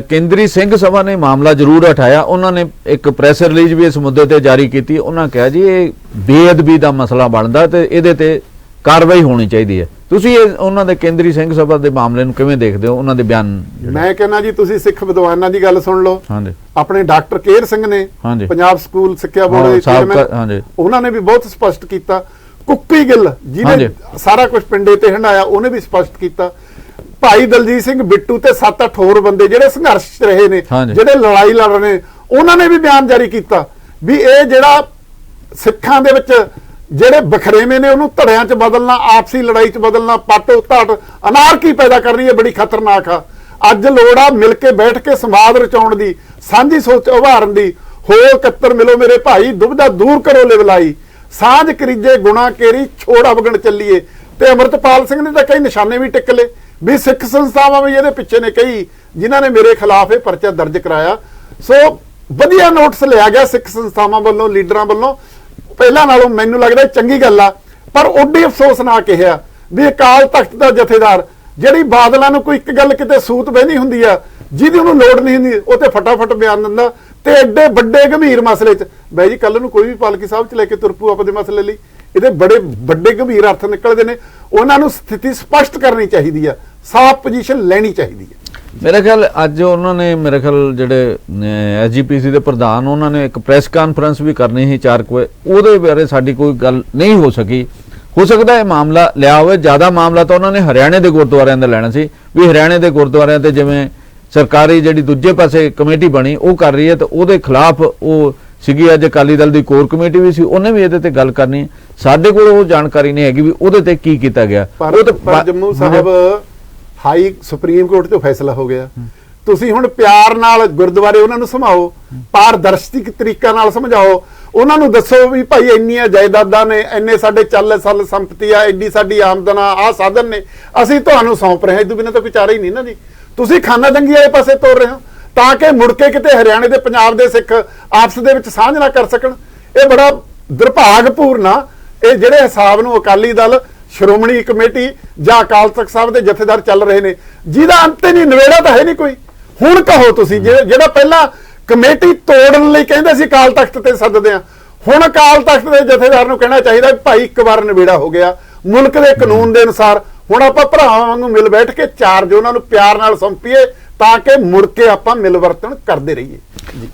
Speaker 1: ਕੇਂਦਰੀ ਸਿੰਘ ਸਭਾ ਨੇ ਮਾਮਲਾ ਜ਼ਰੂਰ ਉਠਾਇਆ, ਉਹਨਾਂ ਨੇ ਇੱਕ ਪ੍ਰੈਸ ਰਿਲੀਜ਼ ਵੀ ਇਸ ਮੁੱਦੇ ਤੇ ਜਾਰੀ ਕੀਤੀ। ਉਹਨਾਂ ਕਿਹਾ ਜੀ ਇਹ ਬੇਅਦਬੀ ਦਾ ਮਸਲਾ ਬਣਦਾ ਤੇ ਇਹਦੇ ਤੇ ਕਾਰਵਾਈ ਹੋਣੀ ਚਾਹੀਦੀ ਹੈ। ਤੁਸੀਂ ਉਹਨਾਂ ਦੇ ਕੇਂਦਰੀ ਸਿੰਘ ਸਭਾ ਦੇ ਮਾਮਲੇ ਨੂੰ ਕਿਵੇਂ ਦੇਖਦੇ ਹੋ, ਉਹਨਾਂ ਦੇ ਬਿਆਨ?
Speaker 2: ਮੈਂ ਕਹਿੰਦਾ ਜੀ ਤੁਸੀਂ ਸਿੱਖ ਵਿਦਵਾਨਾਂ ਦੀ ਗੱਲ ਸੁਣ ਲਓ।
Speaker 1: ਹਾਂਜੀ,
Speaker 2: ਆਪਣੇ ਡਾਕਟਰ ਕੇਰ ਸਿੰਘ ਨੇ ਪੰਜਾਬ ਸਕੂਲ ਸਿੱਖਿਆ ਬੋਰਡ ਦੇ ਚੇਅਰਮੈਨ, ਉਹਨਾਂ ਨੇ ਵੀ ਬਹੁਤ ਸਪਸ਼ਟ ਕੀਤਾ। ਕੁੱਕੀ ਗਿੱਲ ਜਿਹਨੇ ਸਾਰਾ ਕੁਝ ਪਿੰਡੇ ਤੇ ਹੰਡਾਇਆ, ਉਹਨੇ ਵੀ ਸਪਸ਼ਟ ਕੀਤਾ। ਭਾਈ ਦਲਜੀਤ ਸਿੰਘ ਬਿੱਟੂ ਤੇ 7-8 ਹੋਰ ਬੰਦੇ ਜਿਹੜੇ ਸੰਘਰਸ਼ 'ਚ ਰਹੇ ਨੇ, ਜਿਹੜੇ ਲੜਾਈ ਲੜ ਰਹੇ ਨੇ, ਉਹਨਾਂ ਨੇ ਵੀ ਬਿਆਨ ਜਾਰੀ ਕੀਤਾ ਵੀ ਇਹ ਜਿਹੜਾ ਸਿੱਖਾਂ ਦੇ ਵਿੱਚ ਜਿਹੜੇ ਬਖਰੇਵੇਂ ਨੇ ਉਹਨੂੰ ਧੜਿਆਂ 'ਚ ਬਦਲਣਾ, ਆਪਸੀ ਲੜਾਈ 'ਚ ਬਦਲਣਾ, ਪਾਟੋ ਧਾਟ ਅਨਾਰਕੀ ਪੈਦਾ ਕਰਨੀ ਹੈ, ਬੜੀ ਖਤਰਨਾਕ ਆ। ਅੱਜ ਲੋੜ ਆ ਮਿਲ ਕੇ ਬੈਠ ਕੇ ਸੰਵਾਦ ਰਚਾਉਣ ਦੀ, ਸਾਂਝੀ ਸੋਚ ਉਭਾਰਨ ਦੀ। ਹੋ ਕੱਤਰ ਮਿਲੋ ਮੇਰੇ ਭਾਈ, ਦੁਬਿਧਾ ਦੂਰ ਕਰੋ ਲਿਵਲਾਈ, ਸਾਂਝ ਕਰੀਜੇ ਗੁਣਾ ਕੇਰੀ, ਛੋੜ ਅਵਗਣ ਚੱਲੀਏ। ਤੇ ਅਮਰਤਪਾਲ ਸਿੰਘ ਨੇ ਤਾਂ ਕਈ ਨਿਸ਼ਾਨੇ ਵੀ ਟਿਕ ਲਏ ਵੀ ਸਿੱਖ ਸੰਸਥਾਵਾਂ ਵੀ ਇਹਦੇ ਪਿੱਛੇ ਨੇ, ਕਈ ਜਿਨ੍ਹਾਂ ਨੇ ਮੇਰੇ ਖਿਲਾਫ ਇਹ ਪਰਚਾ ਦਰਜ ਕਰਾਇਆ। ਸੋ ਵਧੀਆ ਨੋਟਿਸ ਲਿਆ ਗਿਆ ਸਿੱਖ ਸੰਸਥਾਵਾਂ ਵੱਲੋਂ, ਲੀਡਰਾਂ ਵੱਲੋਂ। ਪਹਿਲਾਂ ਨਾਲੋਂ ਮੈਨੂੰ ਲੱਗਦਾ ਚੰਗੀ ਗੱਲ ਆ, ਪਰ ਓਡੀ ਅਫਸੋਸ ਨਾ ਕਿਹਾ ਵੀ ਅਕਾਲ ਤਖਤ ਦਾ ਜਥੇਦਾਰ, ਜਿਹੜੀ ਬਾਦਲਾਂ ਨੂੰ ਕੋਈ ਇੱਕ ਗੱਲ ਕਿਤੇ ਸੂਤ ਬਹਿੰਦੀ ਹੁੰਦੀ ਆ, ਜਿਹਦੀ ਉਹਨੂੰ ਲੋੜ ਨਹੀਂ ਹੁੰਦੀ, ਉਹ ਤੇ ਫਟਾਫਟ ਬਿਆਨ ਦਿੰਦਾ। ਤੇ ਐਡੇ ਵੱਡੇ ਗੰਭੀਰ ਮਸਲੇ 'ਚ ਬਾਈ ਜੀ ਕੱਲ ਨੂੰ ਕੋਈ ਵੀ ਪਾਲਕੀ ਸਾਹਿਬ 'ਚ ਲੈ ਕੇ ਤੁਰ ਪੂ ਆਪਦੇ ਮਸਲੇ ਲਈ, ਇਹਦੇ ਬੜੇ ਵੱਡੇ ਗੰਭੀਰ ਅਰਥ ਨਿਕਲਦੇ ਨੇ। ਉਹਨਾਂ ਨੂੰ ਸਥਿਤੀ ਸਪਸ਼ਟ ਕਰਨੀ ਚਾਹੀਦੀ ਆ, ਸਾਫ਼ ਪੋਜੀਸ਼ਨ ਲੈਣੀ ਚਾਹੀਦੀ ਹੈ।
Speaker 1: ਮੇਰੇ ਖਿਆਲ ਅੱਜ ਉਹਨਾਂ ਨੇ, ਮੇਰੇ ਖਿਆਲ ਜਿਹੜੇ SGPC ਦੇ ਪ੍ਰਧਾਨ, ਉਹਨਾਂ ਨੇ ਇੱਕ ਪ੍ਰੈਸ ਕਾਨਫਰੰਸ ਵੀ ਕਰਨੀ ਸੀ 4 ਵਜੇ, ਉਹਦੇ ਬਾਰੇ ਸਾਡੀ ਕੋਈ ਗੱਲ ਨਹੀਂ ਹੋ ਸਕੀ। ਹੋ ਸਕਦਾ ਇਹ ਮਾਮਲਾ ਲਿਆ ਹੋਵੇ। ਜ਼ਿਆਦਾ ਮਾਮਲਾ ਤਾਂ ਉਹਨਾਂ ਨੇ ਹਰਿਆਣੇ ਦੇ ਗੁਰਦੁਆਰਿਆਂ ਦਾ ਲੈਣਾ ਸੀ ਵੀ ਹਰਿਆਣੇ ਦੇ ਗੁਰਦੁਆਰਿਆਂ ਤੇ ਜਿਵੇਂ ਸਰਕਾਰੀ ਜਿਹੜੀ ਦੂਜੇ ਪਾਸੇ ਕਮੇਟੀ ਬਣੀ ਉਹ ਕਰ ਰਹੀ ਹੈ, ਤੇ ਉਹਦੇ ਖਿਲਾਫ ਉਹ ਸੀਗੀ ਅੱਜ ਅਕਾਲੀ ਦਲ ਦੀ ਕੋਰ ਕਮੇਟੀ ਵੀ ਸੀ, ਉਹਨੇ ਵੀ ਇਹਦੇ ਤੇ ਗੱਲ ਕਰਨੀ। ਸਾਡੇ ਕੋਲ ਉਹ ਜਾਣਕਾਰੀ ਨਹੀਂ ਹੈਗੀ ਵੀ ਉਹਦੇ ਤੇ ਕੀ ਕੀਤਾ ਗਿਆ।
Speaker 2: ਪਰ ਜੰਮੂ ਸਾਹਿਬ ਹਾਈ ਸੁਪਰੀਮ ਕੋਰਟ 'ਚੋਂ ਫੈਸਲਾ ਹੋ ਗਿਆ। ਤੁਸੀਂ ਹੁਣ ਪਿਆਰ ਨਾਲ ਗੁਰਦੁਆਰੇ ਉਹਨਾਂ ਨੂੰ ਸਮਝਾਓ, ਪਾਰਦਰਸ਼ੀ ਤਰੀਕਾ ਨਾਲ ਸਮਝਾਓ, ਉਹਨਾਂ ਨੂੰ ਦੱਸੋ ਵੀ ਭਾਈ ਇੰਨੀਆਂ ਜਾਇਦਾਦਾਂ ਨੇ, ਇੰਨੇ ਸਾਡੇ ਚੱਲ ਸੱਲ ਸੰਪਤੀ ਆ, ਐਡੀ ਸਾਡੀ ਆਮਦਨ ਆ, ਆਹ ਸਾਧਨ ਨੇ, ਅਸੀਂ ਤੁਹਾਨੂੰ ਸੌਂਪ ਰਹੇ ਹਾਂ, ਇਹ ਤੋਂ ਬਿਨਾਂ ਤਾਂ ਕੋਈ ਚਾਰਾ ਹੀ ਨਹੀਂ ਨਾ ਜੀ। ਤੁਸੀਂ ਖਾਨਾ ਦੰਗੀ ਵਾਲੇ ਪਾਸੇ ਤੋਰ ਰਹੇ ਹੋ ਤਾਂ ਕਿ ਮੁੜ ਕੇ ਕਿਤੇ ਹਰਿਆਣੇ ਦੇ ਪੰਜਾਬ ਦੇ ਸਿੱਖ ਆਪਸ ਦੇ ਵਿੱਚ ਸਾਂਝ ਨਾ ਕਰ ਸਕਣ। ਇਹ ਬੜਾ ਦੁਰਭਾਗਪੂਰਨ ਆ। ਇਹ ਜਿਹੜੇ ਹਿਸਾਬ ਨੂੰ ਅਕਾਲੀ ਦਲ, ਸ਼੍ਰੋਮਣੀ ਕਮੇਟੀ ਜਾਂ ਅਕਾਲ ਤਖਤ ਸਾਹਿਬ ਦੇ ਜਥੇਦਾਰ ਚੱਲ ਰਹੇ ਨੇ, ਜਿਹਦਾ ਅੰਤ ਨਹੀਂ, ਨਵੇੜਾ ਤਾਂ ਹੈ ਨਹੀਂ ਕੋਈ। ਹੁਣ ਕਹੋ ਤੁਸੀਂ ਜਿਹੜਾ ਪਹਿਲਾਂ ਕਮੇਟੀ ਤੋੜਨ ਲਈ ਕਹਿੰਦੇ ਸੀ ਅਕਾਲ ਤਖਤ ਤੇ ਸੱਦਦੇ ਆ, ਹੁਣ ਅਕਾਲ ਤਖਤ ਦੇ ਜਥੇਦਾਰ ਨੂੰ ਕਹਿਣਾ ਚਾਹੀਦਾ ਭਾਈ ਇੱਕ ਵਾਰ ਨਵੇੜਾ ਹੋ ਗਿਆ ਮੁਲਕ ਦੇ ਕਾਨੂੰਨ ਦੇ ਅਨੁਸਾਰ, ਹੁਣ ਆਪਾਂ ਭਰਾਵਾਂ ਵਾਂਗੂ ਮਿਲ ਬੈਠ ਕੇ ਚਾਰਜ ਉਹਨਾਂ ਨੂੰ ਪਿਆਰ ਨਾਲ ਸੌਂਪੀਏ ਤਾਂ ਕਿ ਮੁੜ ਕੇ ਆਪਾਂ ਮਿਲਵਰਤਨ ਕਰਦੇ ਰਹੀਏ।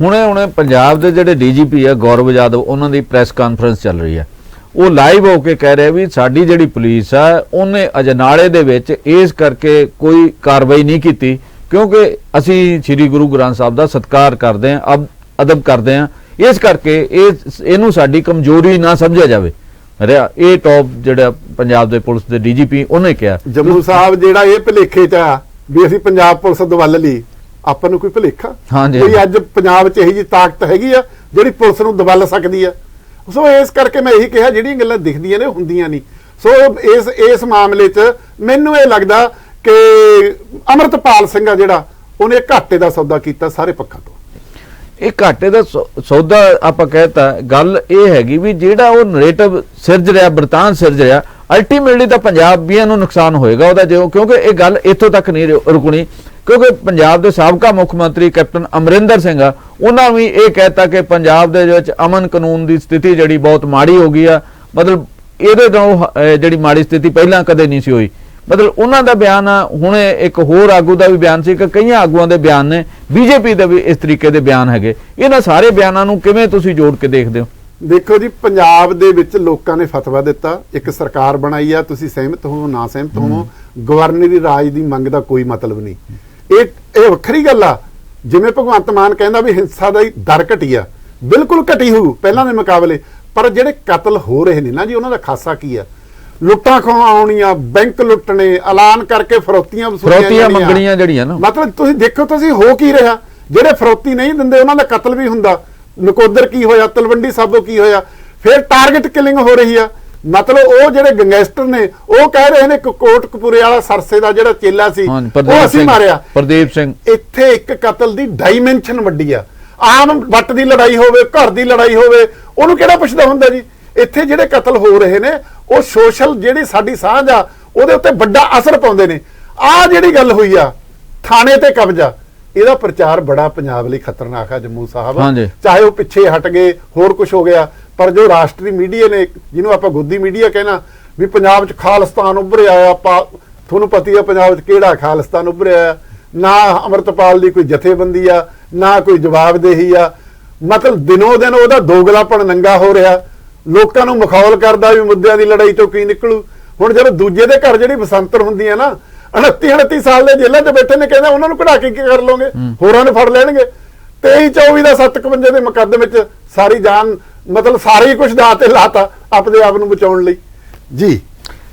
Speaker 1: ਹੁਣੇ ਪੰਜਾਬ ਦੇ ਜਿਹੜੇ DGP ਆ ਗੌਰਵ ਯਾਦਵ, ਉਹਨਾਂ ਦੀ ਪ੍ਰੈਸ ਕਾਨਫਰੰਸ ਚੱਲ ਰਹੀ ਹੈ। ਉਹ ਲਾਈਵ ਹੋ ਕੇ ਕਹਿ ਰਿਹਾ ਵੀ ਸਾਡੀ ਜਿਹੜੀ ਪੁਲਿਸ ਆ ਉਹਨੇ ਅਜਨਾਲੇ ਦੇ ਵਿੱਚ ਇਸ ਕਰਕੇ ਕੋਈ ਕਾਰਵਾਈ ਨਹੀਂ ਕੀਤੀ ਕਿਉਂਕਿ ਅਸੀਂ ਸ੍ਰੀ ਗੁਰੂ ਗ੍ਰੰਥ ਸਾਹਿਬ ਦਾ ਸਤਿਕਾਰ ਕਰਦੇ ਹਾਂ, ਅਦਬ ਕਰਦੇ ਹਾਂ, ਇਸ ਕਰਕੇ ਇਹਨੂੰ ਸਾਡੀ ਕਮਜ਼ੋਰੀ ਨਾ ਸਮਝਿਆ ਜਾਵੇ। ਇਹ ਟੌਪ ਜਿਹੜਾ ਪੰਜਾਬ ਦੇ ਪੁਲਿਸ ਦੇ DGP ਉਹਨੇ ਕਿਹਾ।
Speaker 2: ਜੰਮੂ ਸਾਹਿਬ ਜਿਹੜਾ ਇਹ ਭੁਲੇਖੇ 'ਚ ਆ ਵੀ ਅਸੀਂ ਪੰਜਾਬ ਪੁਲਿਸ ਦਵਲ ਲਈ, ਆਪਾਂ ਨੂੰ ਕੋਈ ਭੁਲੇਖਾ? ਕੋਈ ਅੱਜ ਪੰਜਾਬ 'ਚ ਇਹੋ ਜਿਹੀ ਤਾਕਤ ਹੈਗੀ ਆ ਜਿਹੜੀ ਪੁਲਿਸ ਨੂੰ ਦਵਲ ਸਕਦੀ ਆ? ਸੋ ਇਸ ਕਰਕੇ ਮੈਂ ਇਹੀ ਕਿਹਾ ਜਿਹੜੀਆਂ ਗੱਲਾਂ ਦਿਖਦੀਆਂ ਨੇ ਹੁੰਦੀਆਂ ਨਹੀਂ। ਸੋ ਇਸ ਮਾਮਲੇ 'ਚ ਮੈਨੂੰ ਇਹ ਲੱਗਦਾ ਕਿ ਅਮਰਤਪਾਲ ਸਿੰਘ ਆ ਜਿਹੜਾ, ਉਹਨੇ ਘਾਟੇ ਦਾ ਸੌਦਾ ਕੀਤਾ ਸਾਰੇ ਪੱਖਾਂ ਤੋਂ।
Speaker 1: ਇਹ ਘਾਟੇ ਦਾ ਸੌਦਾ ਆਪਾਂ ਕਹਿਤਾ, ਗੱਲ ਇਹ ਹੈਗੀ ਵੀ ਜਿਹੜਾ ਉਹ ਨਰੇਟਿਵ ਸਿਰਜ ਰਿਹਾ, ਬਰਤਾਨ ਸਿਰਜ ਰਿਹਾ, ਅਲਟੀਮੇਟਲੀ ਤਾਂ ਪੰਜਾਬੀਆਂ ਨੂੰ ਨੁਕਸਾਨ ਹੋਏਗਾ ਉਹਦਾ, ਕਿਉਂਕਿ ਇਹ ਗੱਲ ਇੱਥੋਂ ਤੱਕ ਨਹੀਂ ਰੁਕਣੀ। ਕਿਉਂਕਿ ਪੰਜਾਬ ਦੇ ਸਾਬਕਾ ਮੁੱਖ ਮੰਤਰੀ ਕੈਪਟਨ ਅਮਰਿੰਦਰ ਸਿੰਘ ਆ, ਉਹਨਾਂ ਵੀ ਇਹ ਕਹਿਤਾ ਕਿ ਪੰਜਾਬ ਦੇ ਵਿੱਚ ਅਮਨ ਕਾਨੂੰਨ ਦੀ ਸਥਿਤੀ ਜਿਹੜੀ ਬਹੁਤ ਮਾੜੀ ਹੋ ਗਈ ਆ, ਮਤਲਬ ਇਹਦੇ ਤੋਂ ਜਿਹੜੀ ਮਾੜੀ ਸਥਿਤੀ ਪਹਿਲਾਂ ਕਦੇ ਨਹੀਂ ਸੀ ਹੋਈ। ਮਤਲਬ ਉਹਨਾਂ ਦਾ ਬਿਆਨ ਆ। ਹੁਣ ਇੱਕ ਹੋਰ ਆਗੂ ਦਾ ਵੀ ਬਿਆਨ ਸੀ ਕਿ ਕਈਆਂ ਆਗੂਆਂ ਦੇ ਬਿਆਨ ਨੇ, BJP ਦੇ ਵੀ ਇਸ ਤਰੀਕੇ ਦੇ ਬਿਆਨ ਹੈਗੇ। ਇਹਨਾਂ ਸਾਰੇ ਬਿਆਨਾਂ ਨੂੰ ਕਿਵੇਂ ਤੁਸੀਂ ਜੋੜ ਕੇ ਦੇਖਦੇ ਹੋ?
Speaker 2: ਦੇਖੋ ਜੀ, ਪੰਜਾਬ ਦੇ ਵਿੱਚ ਲੋਕਾਂ ਨੇ ਫਤਵਾ ਦਿੱਤਾ, ਇੱਕ ਸਰਕਾਰ ਬਣਾਈ ਆ, ਤੁਸੀਂ ਸਹਿਮਤ ਹੋ ਨਾ ਸਹਿਮਤ ਹੋ, ਗਵਰਨਰੀ ਰਾਜ ਦੀ ਮੰਗ ਦਾ ਕੋਈ ਮਤਲਬ ਨਹੀਂ। ਇਹ ਵੱਖਰੀ ਗੱਲ ਆ। ਜਿਵੇਂ ਭਗਵੰਤ ਮਾਨ ਕਹਿੰਦਾ ਵੀ ਹਿੰਸਾ ਦਾ ਦਰ ਘਟੀ ਆ, ਬਿਲਕੁਲ ਘਟੀ ਹੋਊ ਪਹਿਲਾਂ ਦੇ ਮੁਕਾਬਲੇ, ਪਰ ਜਿਹੜੇ ਕਤਲ ਹੋ ਰਹੇ ਨੇ ਨਾ ਜੀ, ਉਹਨਾਂ ਦਾ ਖਾਸਾ ਕੀ ਆ? ਲੁੱਟਾਂ ਖੋਹਾਉਣੀਆਂ, ਬੈਂਕ ਲੁੱਟਣੇ, ਐਲਾਨ ਕਰਕੇ ਫਰੋਤੀਆਂ
Speaker 1: ਮੰਗਣੀਆਂ ਜਿਹੜੀਆਂ ਨਾ,
Speaker 2: ਮਤਲਬ ਤੁਸੀਂ ਦੇਖੋ ਤੁਸੀਂ ਹੋ ਕੀ ਰਿਹਾ। ਜਿਹੜੇ ਫਰੋਤੀ ਨਹੀਂ ਦਿੰਦੇ ਉਹਨਾਂ ਦਾ ਕਤਲ ਵੀ ਹੁੰਦਾ। ਨਕੋਦਰ ਕੀ ਹੋਇਆ, ਤਲਵੰਡੀ ਸਾਬੋ ਕੀ ਹੋਇਆ, ਫਿਰ ਟਾਰਗੇਟ ਕਿਲਿੰਗ ਹੋ ਰਹੀ ਆ। ਮਤਲਬ ਉਹ ਜਿਹੜੇ ਗੈਂਗਸਟਰ ਨੇ ਉਹ ਕਹਿ ਰਹੇ ਨੇ ਕੋਟਕਪੂਰੇ ਵਾਲਾ ਸਰਸੇ ਦਾ ਜਿਹੜਾ ਚੇਲਾ ਸੀ ਉਹ ਅਸੀਂ ਮਾਰਿਆ,
Speaker 1: ਪ੍ਰਦੀਪ ਸਿੰਘ।
Speaker 2: ਇੱਥੇ ਇੱਕ ਕਤਲ ਦੀ ਡਾਈਮੈਂਸ਼ਨ ਵੱਡੀ ਆ। ਆਮ ਵੱਟ ਦੀ ਲੜਾਈ ਹੋਵੇ, ਘਰ ਦੀ ਲੜਾਈ ਹੋਵੇ, ਉਹਨੂੰ ਕਿਹੜਾ ਪੁੱਛਦਾ ਹੁੰਦਾ ਜੀ? ਇੱਥੇ ਜਿਹੜੇ ਕਤਲ ਹੋ ਰਹੇ ਨੇ ਉਹ ਸੋਸ਼ਲ ਜਿਹੜੀ ਸਾਡੀ ਸਾਂਝ ਆ ਉਹਦੇ ਉੱਤੇ ਵੱਡਾ ਅਸਰ ਪਾਉਂਦੇ ਨੇ। ਆਹ ਜਿਹੜੀ ਗੱਲ ਹੋਈ ਆ ਥਾਣੇ ਤੇ ਕਬਜ਼ਾ, ਇਹਦਾ ਪ੍ਰਚਾਰ ਬੜਾ ਪੰਜਾਬ ਲਈ ਖਤਰਨਾਕ ਆ ਜੰਮੂ ਸਾਹਿਬ। ਚਾਹੇ ਉਹ ਪਿੱਛੇ ਹਟ ਗਏ, ਹੋਰ ਕੁਝ ਹੋ ਗਿਆ, ਪਰ ਜੋ ਰਾਸ਼ਟਰੀ ਮੀਡੀਆ ਨੇ, ਜਿਹਨੂੰ ਆਪਾਂ ਗੋਦੀ ਮੀਡੀਆ ਕਹਿਣਾ, ਵੀ ਪੰਜਾਬ 'ਚ ਖਾਲਿਸਤਾਨ ਉੱਭਰਿਆ ਆ, ਤੁਹਾਨੂੰ ਪਤੀ ਆ ਪੰਜਾਬ 'ਚ ਕਿਹੜਾ ਖਾਲਿਸਤਾਨ ਉੱਭਰਿਆ ਆ, ਨਾ ਅੰਮ੍ਰਿਤਪਾਲ ਦੀ ਕੋਈ ਜਥੇਬੰਦੀ ਆ, ਨਾ ਕੋਈ ਜਵਾਬਦੇਹੀ ਆ। ਮਤਲਬ ਦਿਨੋਂ ਦਿਨ ਉਹਦਾ ਦੋਗਲਾਪਣ ਨੰਗਾ ਹੋ ਰਿਹਾ, ਲੋਕਾਂ ਨੂੰ ਮਖੌਲ ਕਰਦਾ ਵੀ ਮੁੱਦਿਆਂ ਦੀ ਲੜਾਈ ਤੋਂ ਕੀ ਨਿਕਲੂ। ਹੁਣ ਜਦੋਂ ਦੂਜੇ ਦੇ ਘਰ ਜਿਹੜੀ ਬਸੰਤਰ ਹੁੰਦੀ ਆ ਨਾ, 29 ਸਾਲ ਦੇ ਜੇਲ੍ਹਾਂ 'ਚ ਬੈਠੇ ਨੇ, ਕਹਿੰਦਾ ਉਹਨਾਂ ਨੂੰ ਕਢਾ ਕੇ ਕੀ ਕਰ ਲਓਗੇ, ਹੋਰਾਂ ਨੂੰ ਫੜ ਲੈਣਗੇ। 23-24 ਦਾ 751 ਦੇ ਮੁਕੱਦਮੇ 'ਚ ਸਾਰੀ ਜਾਨ, ਮਤਲਬ ਸਾਰੇ ਹੀ ਕੁਝ ਦਾਅ ਤੇ ਲਾਤਾ ਆਪਣੇ ਆਪ ਨੂੰ ਬਚਾਉਣ ਲਈ ਜੀ।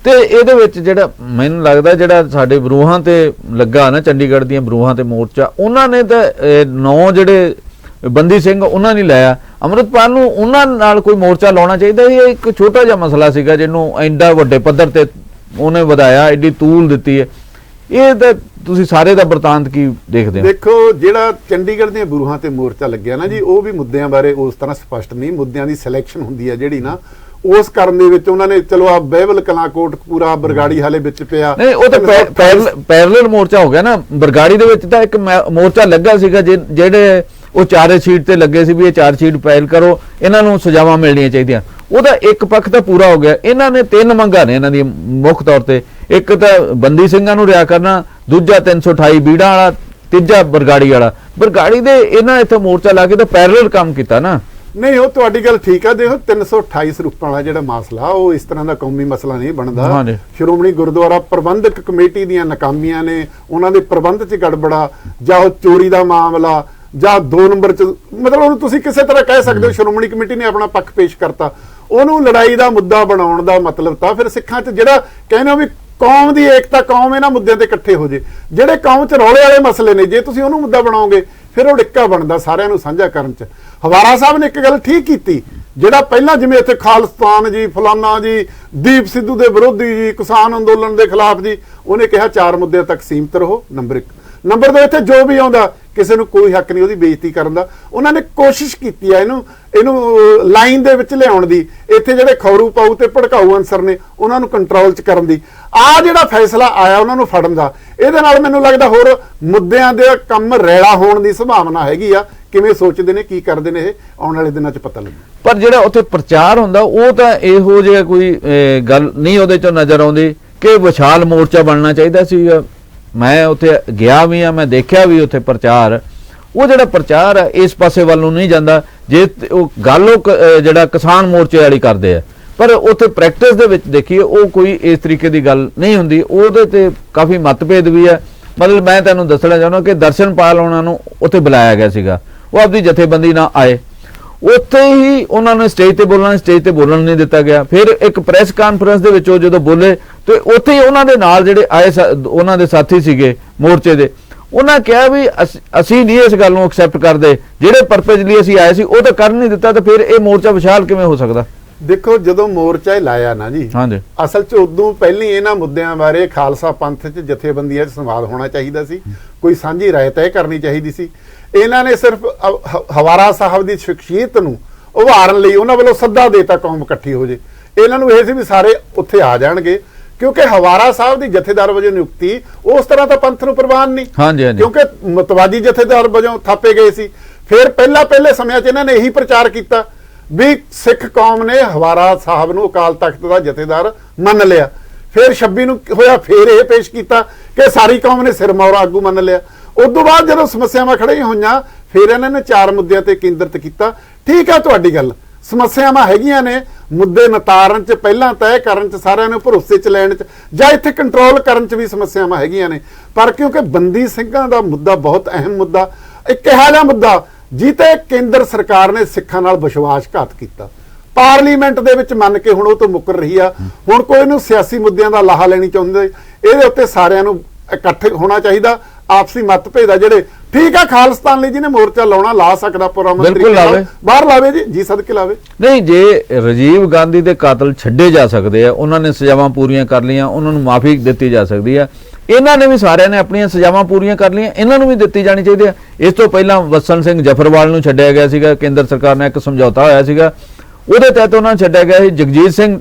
Speaker 1: ਤੇ ਇਹਦੇ ਵਿੱਚ ਜਿਹੜਾ ਮੈਨੂੰ ਲੱਗਦਾ ਜਿਹੜਾ ਸਾਡੇ ਬਰੂਹਾਂ ਤੇ ਲੱਗਾ ਨਾ, ਚੰਡੀਗੜ੍ਹ ਦੀਆਂ ਬਰੂਹਾਂ ਤੇ ਮੋਰਚਾ, ਉਹਨਾਂ ਨੇ ਤਾਂ 9 ਜਿਹੜੇ ਬੰਦੀ ਸਿੰਘ ਉਹਨਾਂ ਨੇ ਲਾਇਆ। ਅੰਮ੍ਰਿਤਪਾਲ ਨੂੰ ਉਹਨਾਂ ਨਾਲ ਕੋਈ ਮੋਰਚਾ ਲਾਉਣਾ ਚਾਹੀਦਾ। ਇਹ ਇੱਕ ਛੋਟਾ ਜਿਹਾ ਮਸਲਾ ਸੀਗਾ ਜਿਹਨੂੰ ਐਡਾ ਵੱਡੇ ਪੱਧਰ ਤੇ ਉਹਨੇ ਵਧਾਇਆ, ਐਡੀ ਤੂਲ ਦਿੱਤੀ ਹੈ। ਇਹ ਤਾਂ ਤੁਸੀਂ ਸਾਰੇ ਦਾ ਵਰਤਾਂਤ ਕੀ ਦੇਖਦੇ ਹੋ?
Speaker 2: ਦੇਖੋ, ਜਿਹੜਾ ਚੰਡੀਗੜ੍ਹ ਦੀਆਂ ਬਰੂਹਾਂ ਤੇ ਮੋਰਚਾ ਲੱਗਿਆ ਨਾ ਜੀ, ਉਹ ਵੀ ਮੁੱਦਿਆਂ ਬਾਰੇ ਉਸ ਤਰ੍ਹਾਂ ਸਪਸ਼ਟ ਨਹੀਂ। ਮੁੱਦਿਆਂ ਦੀ ਸਿਲੈਕਸ਼ਨ ਹੁੰਦੀ ਹੈ ਜਿਹੜੀ ਨਾ, ਉਸ ਕਰਨ ਦੇ ਵਿੱਚ ਉਹਨਾਂ ਨੇ ਚਲੋ ਆ ਬਹਿਬਲ ਕਲਾਂ ਕੋਟਕਪੂਰਾ ਬਰਗਾੜੀ ਹਾਲੇ ਵਿੱਚ ਪਿਆ।
Speaker 1: ਨਹੀਂ, ਉਹ ਤਾਂ ਪੈਰਲਲ ਮੋਰਚਾ ਹੋ ਗਿਆ ਨਾ। ਬਰਗਾੜੀ ਦੇ ਵਿੱਚ ਤਾਂ ਇੱਕ ਮੋਰਚਾ ਲੱਗਾ ਸੀਗਾ ਜਿਹੜੇ ਉਹ 4 ਸ਼ੀਟ ਤੇ ਲੱਗੇ ਸੀ ਵੀ ਇਹ 4 ਸ਼ੀਟ ਫਾਈਲ ਕਰੋ, ਇਹਨਾਂ ਨੂੰ ਸਜ਼ਾਵਾਂ ਮਿਲਣੀਆਂ ਚਾਹੀਦੀਆਂ। ਉਹਦਾ ਇੱਕ ਪੱਖ ਤਾਂ ਪੂਰਾ ਹੋ ਗਿਆ। ਇਹਨਾਂ ਨੇ 3 ਮੰਗਾਂ ਨੇ ਇਹਨਾਂ ਦੀ ਮੁੱਖ ਤੌਰ ਤੇ, ਇੱਕ ਤਾਂ ਬੰਦੀ ਸਿੰਘਾਂ ਨੂੰ ਰਿहा ਕਰਨਾ, ਦੂਜਾ 328 ਬੀੜਾਂ ਵਾਲਾ, ਤੀਜਾ ਬਰਗਾੜੀ ਵਾਲਾ। ਬਰਗਾੜੀ ਦੇ ਇਹਨਾਂ ਇੱਥੇ ਮੋਰਚਾ ਲਾ ਕੇ ਤਾਂ ਪੈਰਲਲ ਕੰਮ ਕੀਤਾ ਨਾ।
Speaker 2: ਨਹੀਂ, ਉਹ ਤੁਹਾਡੀ ਗੱਲ ਠੀਕ ਆ। ਦੇਖੋ, 328 ਸਰੂਪਾਂ ਵਾਲਾ ਜਿਹੜਾ ਮਸਲਾ, ਉਹ ਇਸ ਤਰ੍ਹਾਂ ਦਾ ਕੌਮੀ ਮਸਲਾ ਨਹੀਂ ਬਣਦਾ। ਸ਼੍ਰੋਮਣੀ ਗੁਰਦੁਆਰਾ ਪ੍ਰਬੰਧਕ ਕਮੇਟੀ ਦੀਆਂ ਨਾਕਾਮੀਆਂ ਨੇ, ਉਹਨਾਂ ਦੇ ਪ੍ਰਬੰਧ 'ਚ ਗੜਬੜਾ, ਜਾਂ ਉਹ ਚੋਰੀ ਦਾ ਮਾਮਲਾ, ਜਾਂ 2 ਨੰਬਰ 'ਚ, ਮਤਲਬ ਉਹਨੂੰ ਤੁਸੀਂ ਕਿਸੇ ਤਰ੍ਹਾਂ ਕਹਿ ਸਕਦੇ ਹੋ ਸ਼੍ਰੋਮਣੀ ਕਮੇਟੀ ਨੇ ਆਪਣਾ ਪੱਖ ਪੇਸ਼ ਕਰਤਾ। ਉਹਨੂੰ ਲੜਾਈ ਦਾ ਮੁੱਦਾ ਬਣਾਉਣ ਦਾ ਮਤਲਬ ਤਾਂ ਫਿਰ ਸਿੱਖਾਂ 'ਚ ਜਿਹੜਾ ਕਹਿੰਦੇ ਵੀ ਕੌਮ ਦੀ ਏਕਤਾ, ਕੌਮ ਇਹਨਾਂ ਮੁੱਦਿਆਂ ਤੇ ਇਕੱਠੇ ਹੋ ਜੇ। ਜਿਹੜੇ ਕੌਮ 'ਚ ਰੌਲੇ ਵਾਲੇ ਮਸਲੇ ਨੇ, ਜੇ ਤੁਸੀਂ ਉਹਨੂੰ ਮੁੱਦਾ ਬਣਾਓਗੇ, ਫਿਰ ਉਹ ਡਿੱਕਾ ਬਣਦਾ ਸਾਰਿਆਂ ਨੂੰ ਸਾਂਝਾ ਕਰਨ 'ਚ। ਹਵਾਰਾ ਸਾਹਿਬ ਨੇ ਇੱਕ ਗੱਲ ਠੀਕ ਕੀਤੀ, ਜਿਹੜਾ ਪਹਿਲਾਂ ਜਿਵੇਂ ਇੱਥੇ ਖਾਲਿਸਤਾਨ ਜੀ, ਫਲਾਨਾ ਜੀ, ਦੀਪ ਸਿੱਧੂ ਦੇ ਵਿਰੋਧੀ ਜੀ, ਕਿਸਾਨ ਅੰਦੋਲਨ ਦੇ ਖਿਲਾਫ ਜੀ, ਉਹਨੇ ਕਿਹਾ 4 ਮੁੱਦਿਆਂ ਤੱਕ ਸੀਮਤ ਰਹੋ। ਨੰਬਰ 1। ਨੰਬਰ 2, ਇੱਥੇ ਜੋ ਵੀ ਆਉਂਦਾ ਕਿਸੇ ਨੂੰ ਕੋਈ ਹੱਕ ਨਹੀਂ ਉਹਦੀ ਬੇਇੱਜ਼ਤੀ ਕਰਨ ਦਾ। ਉਹਨਾਂ ਨੇ ਕੋਸ਼ਿਸ਼ ਕੀਤੀ ਹੈ ਇਹਨੂੰ ਲਾਈਨ ਦੇ ਵਿੱਚ ਲਿਆਉਣ ਦੀ। ਇੱਥੇ ਜਿਹੜੇ ਖੌਰੂ ਪਾਊ ਤੇ ਭੜਕਾਊ ਅਨਸਰ ਨੇ ਉਹਨਾਂ ਨੂੰ ਕੰਟਰੋਲ 'ਚ ਕਰਨ ਦੀ। ਆਹ ਜਿਹੜਾ ਫੈਸਲਾ ਆਇਆ ਉਹਨਾਂ ਨੂੰ ਫੜਨ ਦਾ, ਇਹਦੇ ਨਾਲ ਮੈਨੂੰ ਲੱਗਦਾ ਹੋਰ ਮੁੱਦਿਆਂ ਦੇ ਕੰਮ ਰੈਲਾ ਹੋਣ ਦੀ ਸੰਭਾਵਨਾ ਹੈਗੀ ਆ। ਕਿਵੇਂ ਸੋਚਦੇ ਨੇ, ਕੀ ਕਰਦੇ ਨੇ, ਇਹ ਆਉਣ ਵਾਲੇ ਦਿਨਾਂ 'ਚ ਪਤਾ ਲੱਗੂ।
Speaker 1: ਪਰ ਜਿਹੜਾ ਉੱਥੇ ਪ੍ਰਚਾਰ ਹੁੰਦਾ ਉਹ ਤਾਂ ਇਹੋ ਜਿਹਾ ਕੋਈ ਗੱਲ ਨਹੀਂ ਉਹਦੇ 'ਚੋਂ ਨਜ਼ਰ ਆਉਂਦੀ ਕਿ ਵਿਸ਼ਾਲ ਮੋਰਚਾ ਬਣਨਾ ਚਾਹੀਦਾ ਸੀ। ਮੈਂ ਉੱਥੇ ਗਿਆ ਵੀ ਆ, ਮੈਂ ਦੇਖਿਆ ਵੀ ਉੱਥੇ ਪ੍ਰਚਾਰ, ਉਹ ਜਿਹੜਾ ਪ੍ਰਚਾਰ ਹੈ ਇਸ ਪਾਸੇ ਵੱਲ ਨੂੰ ਨਹੀਂ ਜਾਂਦਾ। ਜੇ ਉਹ ਗੱਲ ਉਹ ਜਿਹੜਾ ਕਿਸਾਨ ਮੋਰਚੇ ਵਾਲੀ ਕਰਦੇ ਆ, ਪਰ ਉੱਥੇ ਪ੍ਰੈਕਟਿਸ ਦੇ ਵਿੱਚ ਦੇਖੀਏ ਉਹ ਕੋਈ ਇਸ ਤਰੀਕੇ ਦੀ ਗੱਲ ਨਹੀਂ ਹੁੰਦੀ। ਉਹਦੇ ਤੇ ਕਾਫੀ ਮਤਭੇਦ ਵੀ ਹੈ। ਮਤਲਬ ਮੈਂ ਤੁਹਾਨੂੰ ਦੱਸਣਾ ਚਾਹੁੰਦਾ ਕਿ ਦਰਸ਼ਨਪਾਲ ਉਹਨਾਂ ਨੂੰ ਉੱਥੇ ਬੁਲਾਇਆ ਗਿਆ ਸੀਗਾ, ਉਹ ਆਪਣੀ ਜਥੇਬੰਦੀ ਨਾਲ ਆਏ, ਉੱਥੇ ਹੀ ਉਹਨਾਂ ਨੇ ਸਟੇਜ ਤੇ ਬੋਲਣ ਨਹੀਂ ਦਿੱਤਾ ਗਿਆ। ਫਿਰ ਇੱਕ ਪ੍ਰੈਸ ਕਾਨਫਰੰਸ ਦੇ ਵਿੱਚ ਉਹ ਜਦੋਂ ਬੋਲੇ ਤੇ ਉੱਥੇ ਹੀ ਉਹਨਾਂ ਦੇ ਨਾਲ ਜਿਹੜੇ ਆਏ ਉਹਨਾਂ ਦੇ ਸਾਥੀ ਸੀਗੇ ਮੋਰਚੇ ਦੇ, ਉਹਨਾਂ ਕਿਹਾ ਵੀ ਅਸੀਂ ਨਹੀਂ ਇਸ ਗੱਲ ਨੂੰ ਐਕਸੈਪਟ ਕਰਦੇ, ਜਿਹੜੇ ਪਰਪਸ ਲਈ ਅਸੀਂ ਆਏ ਸੀ ਉਹ ਤਾਂ ਕਰ ਨਹੀਂ ਦਿੱਤਾ, ਤੇ ਫਿਰ ਇਹ ਮੋਰਚਾ ਵਿਸ਼ਾਲ ਕਿਵੇਂ ਹੋ ਸਕਦਾ?
Speaker 2: ਦੇਖੋ, ਜਦੋਂ ਮੋਰਚਾ ਲਾਇਆ ਨਾ ਜੀ, ਅਸਲ 'ਚ ਉਦੋਂ ਪਹਿਲਾਂ ਇਹਨਾਂ ਮੁੱਦਿਆਂ ਬਾਰੇ ਖਾਲਸਾ ਪੰਥ 'ਚ ਜਥੇਬੰਦੀਆਂ 'ਚ ਸੰਵਾਦ ਹੋਣਾ ਚਾਹੀਦਾ ਸੀ, ਕੋਈ ਸਾਂਝੀ ਰਾਏ ਤੈਅ ਕਰਨੀ ਚਾਹੀਦੀ ਸੀ। ਇਹਨਾਂ ਨੇ ਸਿਰਫ ਹਵਾਰਾ ਸਾਹਿਬ ਦੀ ਸ਼ਖਸੀਅਤ ਨੂੰ ਉਭਾਰਨ ਲਈ ਉਹਨਾਂ ਵੱਲੋਂ ਸੱਦਾ ਦੇਤਾ ਕੌਮ ਇਕੱਠੀ ਹੋ ਜੇ। ਇਹਨਾਂ ਨੂੰ ਇਹ ਸੀ ਵੀ ਸਾਰੇ ਉੱਥੇ ਆ ਜਾਣਗੇ, ਕਿਉਂਕਿ ਹਵਾਰਾ ਸਾਹਿਬ ਦੀ ਜਥੇਦਾਰ ਵਜੋਂ ਨਿਯੁਕਤੀ ਉਸ ਤਰ੍ਹਾਂ ਤਾਂ ਪੰਥ ਨੂੰ ਪ੍ਰਵਾਨ ਨਹੀਂ, ਕਿਉਂਕਿ ਮਤਵਾਦੀ ਜਥੇਦਾਰ ਵਜੋਂ ਥਾਪੇ ਗਏ ਸੀ। ਫਿਰ ਪਹਿਲੇ ਸਮਿਆਂ 'ਚ ਇਹਨਾਂ ਨੇ ਇਹੀ ਪ੍ਰਚਾਰ ਕੀਤਾ ਵੀ ਸਿੱਖ ਕੌਮ ਨੇ ਹਵਾਰਾ ਸਾਹਿਬ ਨੂੰ ਅਕਾਲ ਤਖਤ ਦਾ ਜਥੇਦਾਰ ਮੰਨ ਲਿਆ। ਫਿਰ 26 ਨੂੰ ਹੋਇਆ, ਫਿਰ ਇਹ ਪੇਸ਼ ਕੀਤਾ ਕਿ ਸਾਰੀ ਕੌਮ ਨੇ ਸਿਰਮੌਰਾ ਆਗੂ ਮੰਨ ਲਿਆ। ਉਸ ਤੋਂ ਬਾਅਦ ਜਦੋਂ ਸਮੱਸਿਆਵਾਂ ਖੜੀਆਂ ਹੋਈਆਂ, ਫਿਰ ਇਹਨਾਂ ਨੇ 4 ਮੁੱਦਿਆਂ ਤੇ ਕੇਂਦਰਿਤ ਕੀਤਾ। ਠੀਕ ਹੈ ਤੁਹਾਡੀ ਗੱਲ, ਸਮੱਸਿਆਵਾਂ ਹੈਗੀਆਂ ਨੇ, ਮੁੱਦੇ ਨਿਤਾਰਨ 'ਚ, ਪਹਿਲਾਂ ਤੈਅ ਕਰਨ 'ਚ, ਸਾਰਿਆਂ ਨੂੰ ਭਰੋਸੇ 'ਚ ਲੈਣ 'ਚ, ਜਾਂ ਇੱਥੇ ਕੰਟਰੋਲ ਕਰਨ 'ਚ ਵੀ ਸਮੱਸਿਆਵਾਂ ਹੈਗੀਆਂ ਨੇ। ਪਰ ਕਿਉਂਕਿ ਬੰਦੀ ਸਿੰਘਾਂ ਦਾ ਮੁੱਦਾ ਬਹੁਤ ਅਹਿਮ ਮੁੱਦਾ, ਇੱਕ ਇਹੋ ਜਿਹਾ ਮੁੱਦਾ ਜਿੱਤੇ ਕੇਂਦਰ ਸਰਕਾਰ ਨੇ ਸਿੱਖਾਂ ਨਾਲ ਵਿਸ਼ਵਾਸਘਾਤ ਕੀਤਾ, ਪਾਰਲੀਮੈਂਟ ਦੇ ਵਿੱਚ ਮੰਨ ਕੇ ਹੁਣ ਉਹ ਤੋਂ ਮੁੱਕਰ ਰਹੀ ਆ। ਹੁਣ ਕੋਈ ਨੂੰ ਸਿਆਸੀ ਮੁੱਦਿਆਂ ਦਾ ਲਾਹਾ ਲੈਣੀ ਚਾਹੁੰਦੇ, ਇਹਦੇ ਉੱਤੇ ਸਾਰਿਆਂ ਨੂੰ ਇਕੱਠੇ ਹੋਣਾ ਚਾਹੀਦਾ। ਆਪਸੀ ਮਤਭੇਦ ਆ ਜਿਹੜੇ, ਠੀਕ ਆ, ਖਾਲਿਸਤਾਨ ਲਈ ਜਿਹਨੇ ਮੋਰਚਾ ਲਾਉਣਾ ਲਾ ਸਕਦਾ, ਪੂਰਾ ਮੰਤਰੀ ਬਾਹਰ ਲਾਵੇ ਜੀ ਸਦਕੇ ਲਾਵੇ।
Speaker 1: ਨਹੀਂ, ਜੇ ਰਾਜੀਵ ਗਾਂਧੀ ਦੇ ਕਾਤਲ ਛੱਡੇ ਜਾ ਸਕਦੇ ਆ, ਉਹਨਾਂ ਨੇ ਸਜ਼ਾਵਾਂ ਪੂਰੀਆਂ ਕਰ ਲਈਆਂ, ਉਹਨਾਂ ਨੂੰ ਮਾਫੀ ਦਿੱਤੀ ਜਾ ਸਕਦੀ ਆ। ਇਹਨਾਂ ਨੇ ਵੀ ਸਾਰਿਆਂ ਨੇ ਆਪਣੀਆਂ ਸਜ਼ਾਵਾਂ ਪੂਰੀਆਂ ਕਰ ਲਈਆਂ, ਇਹਨਾਂ ਨੂੰ ਵੀ ਦਿੱਤੀ ਜਾਣੀ ਚਾਹੀਦੀ ਹੈ। ਇਸ ਤੋਂ ਪਹਿਲਾਂ ਵਸਣ ਸਿੰਘ ਜਫਰਵਾਲ ਨੂੰ ਛੱਡਿਆ ਗਿਆ ਸੀਗਾ, ਕੇਂਦਰ ਸਰਕਾਰ ਨੇ ਇੱਕ ਸਮਝੌਤਾ ਹੋਇਆ ਸੀਗਾ, ਉਹਦੇ ਤਹਿਤ ਉਹਨਾਂ ਨੂੰ ਛੱਡਿਆ ਗਿਆ ਸੀ। ਜਗਜੀਤ ਸਿੰਘ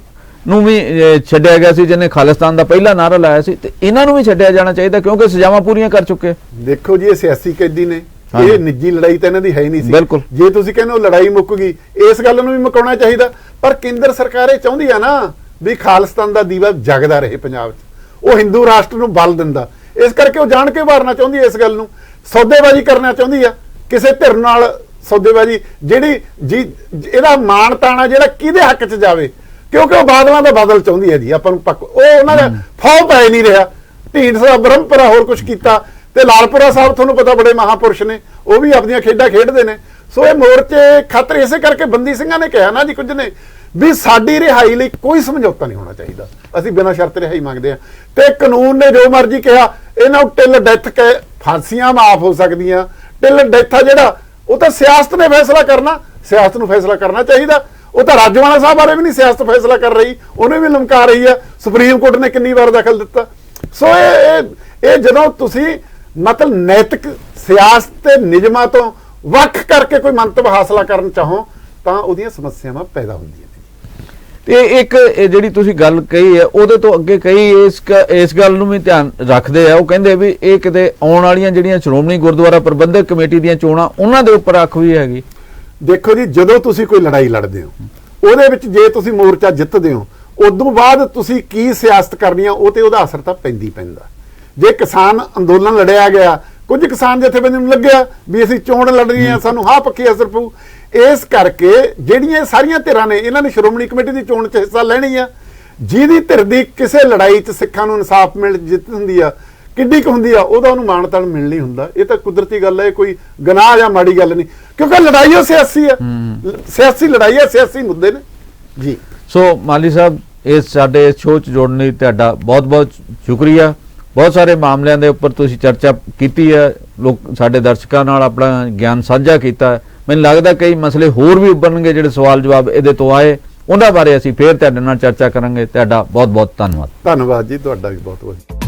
Speaker 1: ਨੂੰ ਵੀ ਛੱਡਿਆ ਗਿਆ ਸੀ ਜਿਹਨੇ ਖਾਲਿਸਤਾਨ ਦਾ ਪਹਿਲਾ ਨਾਰਾ ਲਾਇਆ ਸੀ, ਤੇ ਇਹਨਾਂ ਨੂੰ ਵੀ ਛੱਡਿਆ ਜਾਣਾ ਚਾਹੀਦਾ ਕਿਉਂਕਿ ਸਜ਼ਾਵਾਂ ਪੂਰੀਆਂ ਕਰ ਚੁੱਕੇ।
Speaker 2: ਦੇਖੋ ਜੀ, ਇਹ ਸਿਆਸੀ ਕੈਦੀ ਨੇ, ਇਹ ਨਿੱਜੀ ਲੜਾਈ ਤਾਂ ਇਹਨਾਂ ਦੀ ਹੈ ਹੀ ਨਹੀਂ ਸੀ।
Speaker 1: ਬਿਲਕੁਲ।
Speaker 2: ਜੇ ਤੁਸੀਂ ਕਹਿੰਦੇ ਹੋ ਲੜਾਈ ਮੁੱਕ ਗਈ, ਇਸ ਗੱਲ ਨੂੰ ਵੀ ਮੁਕਾਉਣਾ ਚਾਹੀਦਾ। ਪਰ ਕੇਂਦਰ ਸਰਕਾਰ ਇਹ ਚਾਹੁੰਦੀ ਆ ਨਾ ਵੀ ਖਾਲਿਸਤਾਨ ਦਾ ਦੀਵਾ ਜਗਦਾ ਰਹੇ ਪੰਜਾਬ 'ਚ, ਉਹ ਹਿੰਦੂ ਰਾਸ਼ਟਰ ਨੂੰ ਬਲ ਦਿੰਦਾ, ਇਸ ਕਰਕੇ ਉਹ ਜਾਣ ਕੇ ਮਾਰਨਾ ਚਾਹੁੰਦੀ ਹੈ ਇਸ ਗੱਲ ਨੂੰ, ਸੌਦੇਬਾਜ਼ੀ ਕਰਨਾ ਚਾਹੁੰਦੀ ਆ ਕਿਸੇ ਧਿਰ ਨਾਲ, ਸੌਦੇਬਾਜ਼ੀ ਜਿਹੜੀ ਜੀ ਇਹਦਾ ਮਾਣ ਤਾਣਾ ਜਿਹੜਾ ਕਿਹਦੇ ਹੱਕ 'ਚ ਜਾਵੇ, ਕਿਉਂਕਿ ਉਹ ਬਾਦਲਾਂ ਦਾ ਬਦਲ ਚਾਹੁੰਦੀ ਹੈ ਜੀ ਆਪਾਂ ਨੂੰ ਪੱਕ। ਉਹ ਉਹਨਾਂ ਦਾ ਫੌ ਪੈ ਨਹੀਂ ਰਿਹਾ, ਢੀਂਡਸਾ ਬ੍ਰਹਮਪੁਰਾ ਹੋਰ ਕੁਝ ਕੀਤਾ, ਤੇ ਲਾਲਪੁਰਾ ਸਾਹਿਬ ਤੁਹਾਨੂੰ ਪਤਾ ਬੜੇ ਮਹਾਪੁਰਸ਼ ਨੇ, ਉਹ ਵੀ ਆਪਣੀਆਂ ਖੇਡਾਂ ਖੇਡਦੇ ਨੇ। ਸੋ ਇਹ ਮੋਰਚੇ ਖਾਤਰ ਇਸੇ ਕਰਕੇ ਬੰਦੀ ਸਿੰਘਾਂ ਨੇ ਕਿਹਾ ਨਾ ਜੀ ਕੁਝ ਨੇ ਵੀ ਸਾਡੀ ਰਿਹਾਈ ਲਈ ਕੋਈ ਸਮਝੌਤਾ ਨਹੀਂ ਹੋਣਾ ਚਾਹੀਦਾ, ਅਸੀਂ ਬਿਨਾਂ ਸ਼ਰਤ ਰਿਹਾਈ ਮੰਗਦੇ ਹਾਂ। ਤੇ ਕਾਨੂੰਨ ਨੇ ਜੋ ਮਰਜ਼ੀ ਕਿਹਾ, ਇਹਨਾਂ ਨੂੰ ਟਿਲ ਡੈਥ ਫਾਂਸੀਆਂ ਮਾਫ ਹੋ ਸਕਦੀਆਂ, ਟਿਲ ਡੈਥ ਆ ਜਿਹੜਾ ਉਹ ਤਾਂ ਸਿਆਸਤ ਨੇ ਫੈਸਲਾ ਕਰਨਾ, ਸਿਆਸਤ ਨੂੰ ਫੈਸਲਾ ਕਰਨਾ ਚਾਹੀਦਾ। ਉਹ ਤਾਂ ਰਾਜਵਾਨਾ ਸਾਹਿਬ ਬਾਰੇ ਵੀ ਨਹੀਂ ਸਿਆਸਤ ਫੈਸਲਾ ਕਰ ਰਹੀ, ਉਹਨੇ ਵੀ ਲਮਕਾ ਰਹੀ ਆ, ਸੁਪਰੀਮ ਕੋਰਟ ਨੇ ਕਿੰਨੀ ਵਾਰ ਦਖਲ ਦਿੱਤਾ। ਸੋ ਇਹ ਜਦੋਂ ਤੁਸੀਂ ਮਤਲਬ ਨੈਤਿਕ ਸਿਆਸਤ ਤੇ ਨਿਯਮਾਂ ਤੋਂ ਵੱਖ ਕਰਕੇ ਕੋਈ ਮੰਤਵ ਹਾਸਲ ਕਰਨ ਚਾਹੋ ਤਾਂ ਉਹਦੀਆਂ ਸਮੱਸਿਆਵਾਂ ਪੈਦਾ ਹੁੰਦੀਆਂ ਨੇ।
Speaker 1: ਤੇ ਇੱਕ ਜਿਹੜੀ ਤੁਸੀਂ ਗੱਲ ਕਹੀ ਹੈ ਉਹਦੇ ਤੋਂ ਅੱਗੇ ਕਈ ਇਸ ਗੱਲ ਨੂੰ ਵੀ ਧਿਆਨ ਰੱਖਦੇ ਆ, ਉਹ ਕਹਿੰਦੇ ਵੀ ਇਹ ਕਿਤੇ ਆਉਣ ਵਾਲੀਆਂ ਜਿਹੜੀਆਂ ਸ਼੍ਰੋਮਣੀ ਗੁਰਦੁਆਰਾ ਪ੍ਰਬੰਧਕ ਕਮੇਟੀ ਦੀਆਂ ਚੋਣਾਂ ਉਹਨਾਂ ਦੇ ਉੱਪਰ ਅੱਖ ਵੀ ਹੈਗੀ।
Speaker 2: ਦੇਖੋ ਜੀ, ਜਦੋਂ ਤੁਸੀਂ ਕੋਈ ਲੜਾਈ ਲੜਦੇ ਹੋ ਉਹਦੇ ਵਿੱਚ ਜੇ ਤੁਸੀਂ ਮੋਰਚਾ ਜਿੱਤਦੇ ਹੋ, ਉਦੋਂ ਬਾਅਦ ਤੁਸੀਂ ਕੀ ਸਿਆਸਤ ਕਰਨੀ ਆ ਉਹ ਤੇ ਉਹਦਾ ਅਸਰ ਤਾਂ ਪੈਂਦਾ। ਜੇ ਕਿਸਾਨ ਅੰਦੋਲਨ ਲੜਿਆ ਗਿਆ, ਕੁਝ ਕਿਸਾਨ ਜਥੇਬੰਦੀ ਨੂੰ ਲੱਗਿਆ ਵੀ ਅਸੀਂ ਚੋਣ ਲੜਨੀ ਆ, ਸਾਨੂੰ ਹਾਂ ਪੱਕੀ ਅਸਰ ਪਊ, ਇਸ ਕਰਕੇ ਜਿਹੜੀਆਂ ਸਾਰੀਆਂ ਧਿਰਾਂ ਨੇ ਇਹਨਾਂ ਨੇ ਸ਼੍ਰੋਮਣੀ ਕਮੇਟੀ ਦੀ ਚੋਣ 'ਚ ਹਿੱਸਾ ਲੈਣੀ ਆ। ਜਿਹਦੀ ਧਿਰ ਦੀ ਕਿਸੇ ਲੜਾਈ 'ਚ ਸਿੱਖਾਂ ਨੂੰ ਇਨਸਾਫ ਮਿਲ ਜਿੱਤ ਹੁੰਦੀ ਆ, ਕਿੱਡੀ ਕੁ ਹੁੰਦੀ ਆ, ਉਹਦਾ ਉਹਨੂੰ ਮਾਣ ਤਾਣ ਮਿਲਣੀ ਹੁੰਦਾ। ਇਹ ਤਾਂ ਕੁਦਰਤੀ ਗੱਲ ਹੈ, ਕੋਈ ਗੁਨਾਹ ਜਾਂ ਮਾੜੀ ਗੱਲ ਨਹੀਂ, ਕਿਉਂਕਿ ਲੜਾਈ ਉਹ ਸਿਆਸੀ ਆ, ਸਿਆਸੀ ਲੜਾਈ ਆ, ਸਿਆਸੀ ਮੁੱਦੇ ਨੇ ਜੀ।
Speaker 1: ਸੋ ਮਾਲੀ ਸਾਹਿਬ, ਇਸ ਸਾਡੇ ਸ਼ੋਅ 'ਚ ਜੋੜਨ ਲਈ ਤੁਹਾਡਾ ਬਹੁਤ ਬਹੁਤ ਸ਼ੁਕਰੀਆ। ਬਹੁਤ ਸਾਰੇ ਮਾਮਲਿਆਂ ਦੇ ਉੱਪਰ ਤੁਸੀਂ ਚਰਚਾ ਕੀਤੀ ਹੈ, ਲੋਕ ਸਾਡੇ ਦਰਸ਼ਕਾਂ ਨਾਲ ਆਪਣਾ ਗਿਆਨ ਸਾਂਝਾ ਕੀਤਾ। ਮੈਨੂੰ ਲੱਗਦਾ ਕਈ ਮਸਲੇ ਹੋਰ ਵੀ ਉੱਭਰਨਗੇ ਜਿਹੜੇ ਸਵਾਲ ਜਵਾਬ ਇਹਦੇ ਤੋਂ ਆਏ, ਉਹਨਾਂ ਬਾਰੇ ਅਸੀਂ ਫੇਰ ਤੁਹਾਡੇ ਨਾਲ ਚਰਚਾ ਕਰਾਂਗੇ। ਤੁਹਾਡਾ ਬਹੁਤ ਬਹੁਤ ਧੰਨਵਾਦ।
Speaker 2: ਧੰਨਵਾਦ ਜੀ, ਤੁਹਾਡਾ ਵੀ ਬਹੁਤ ਬਹੁਤ।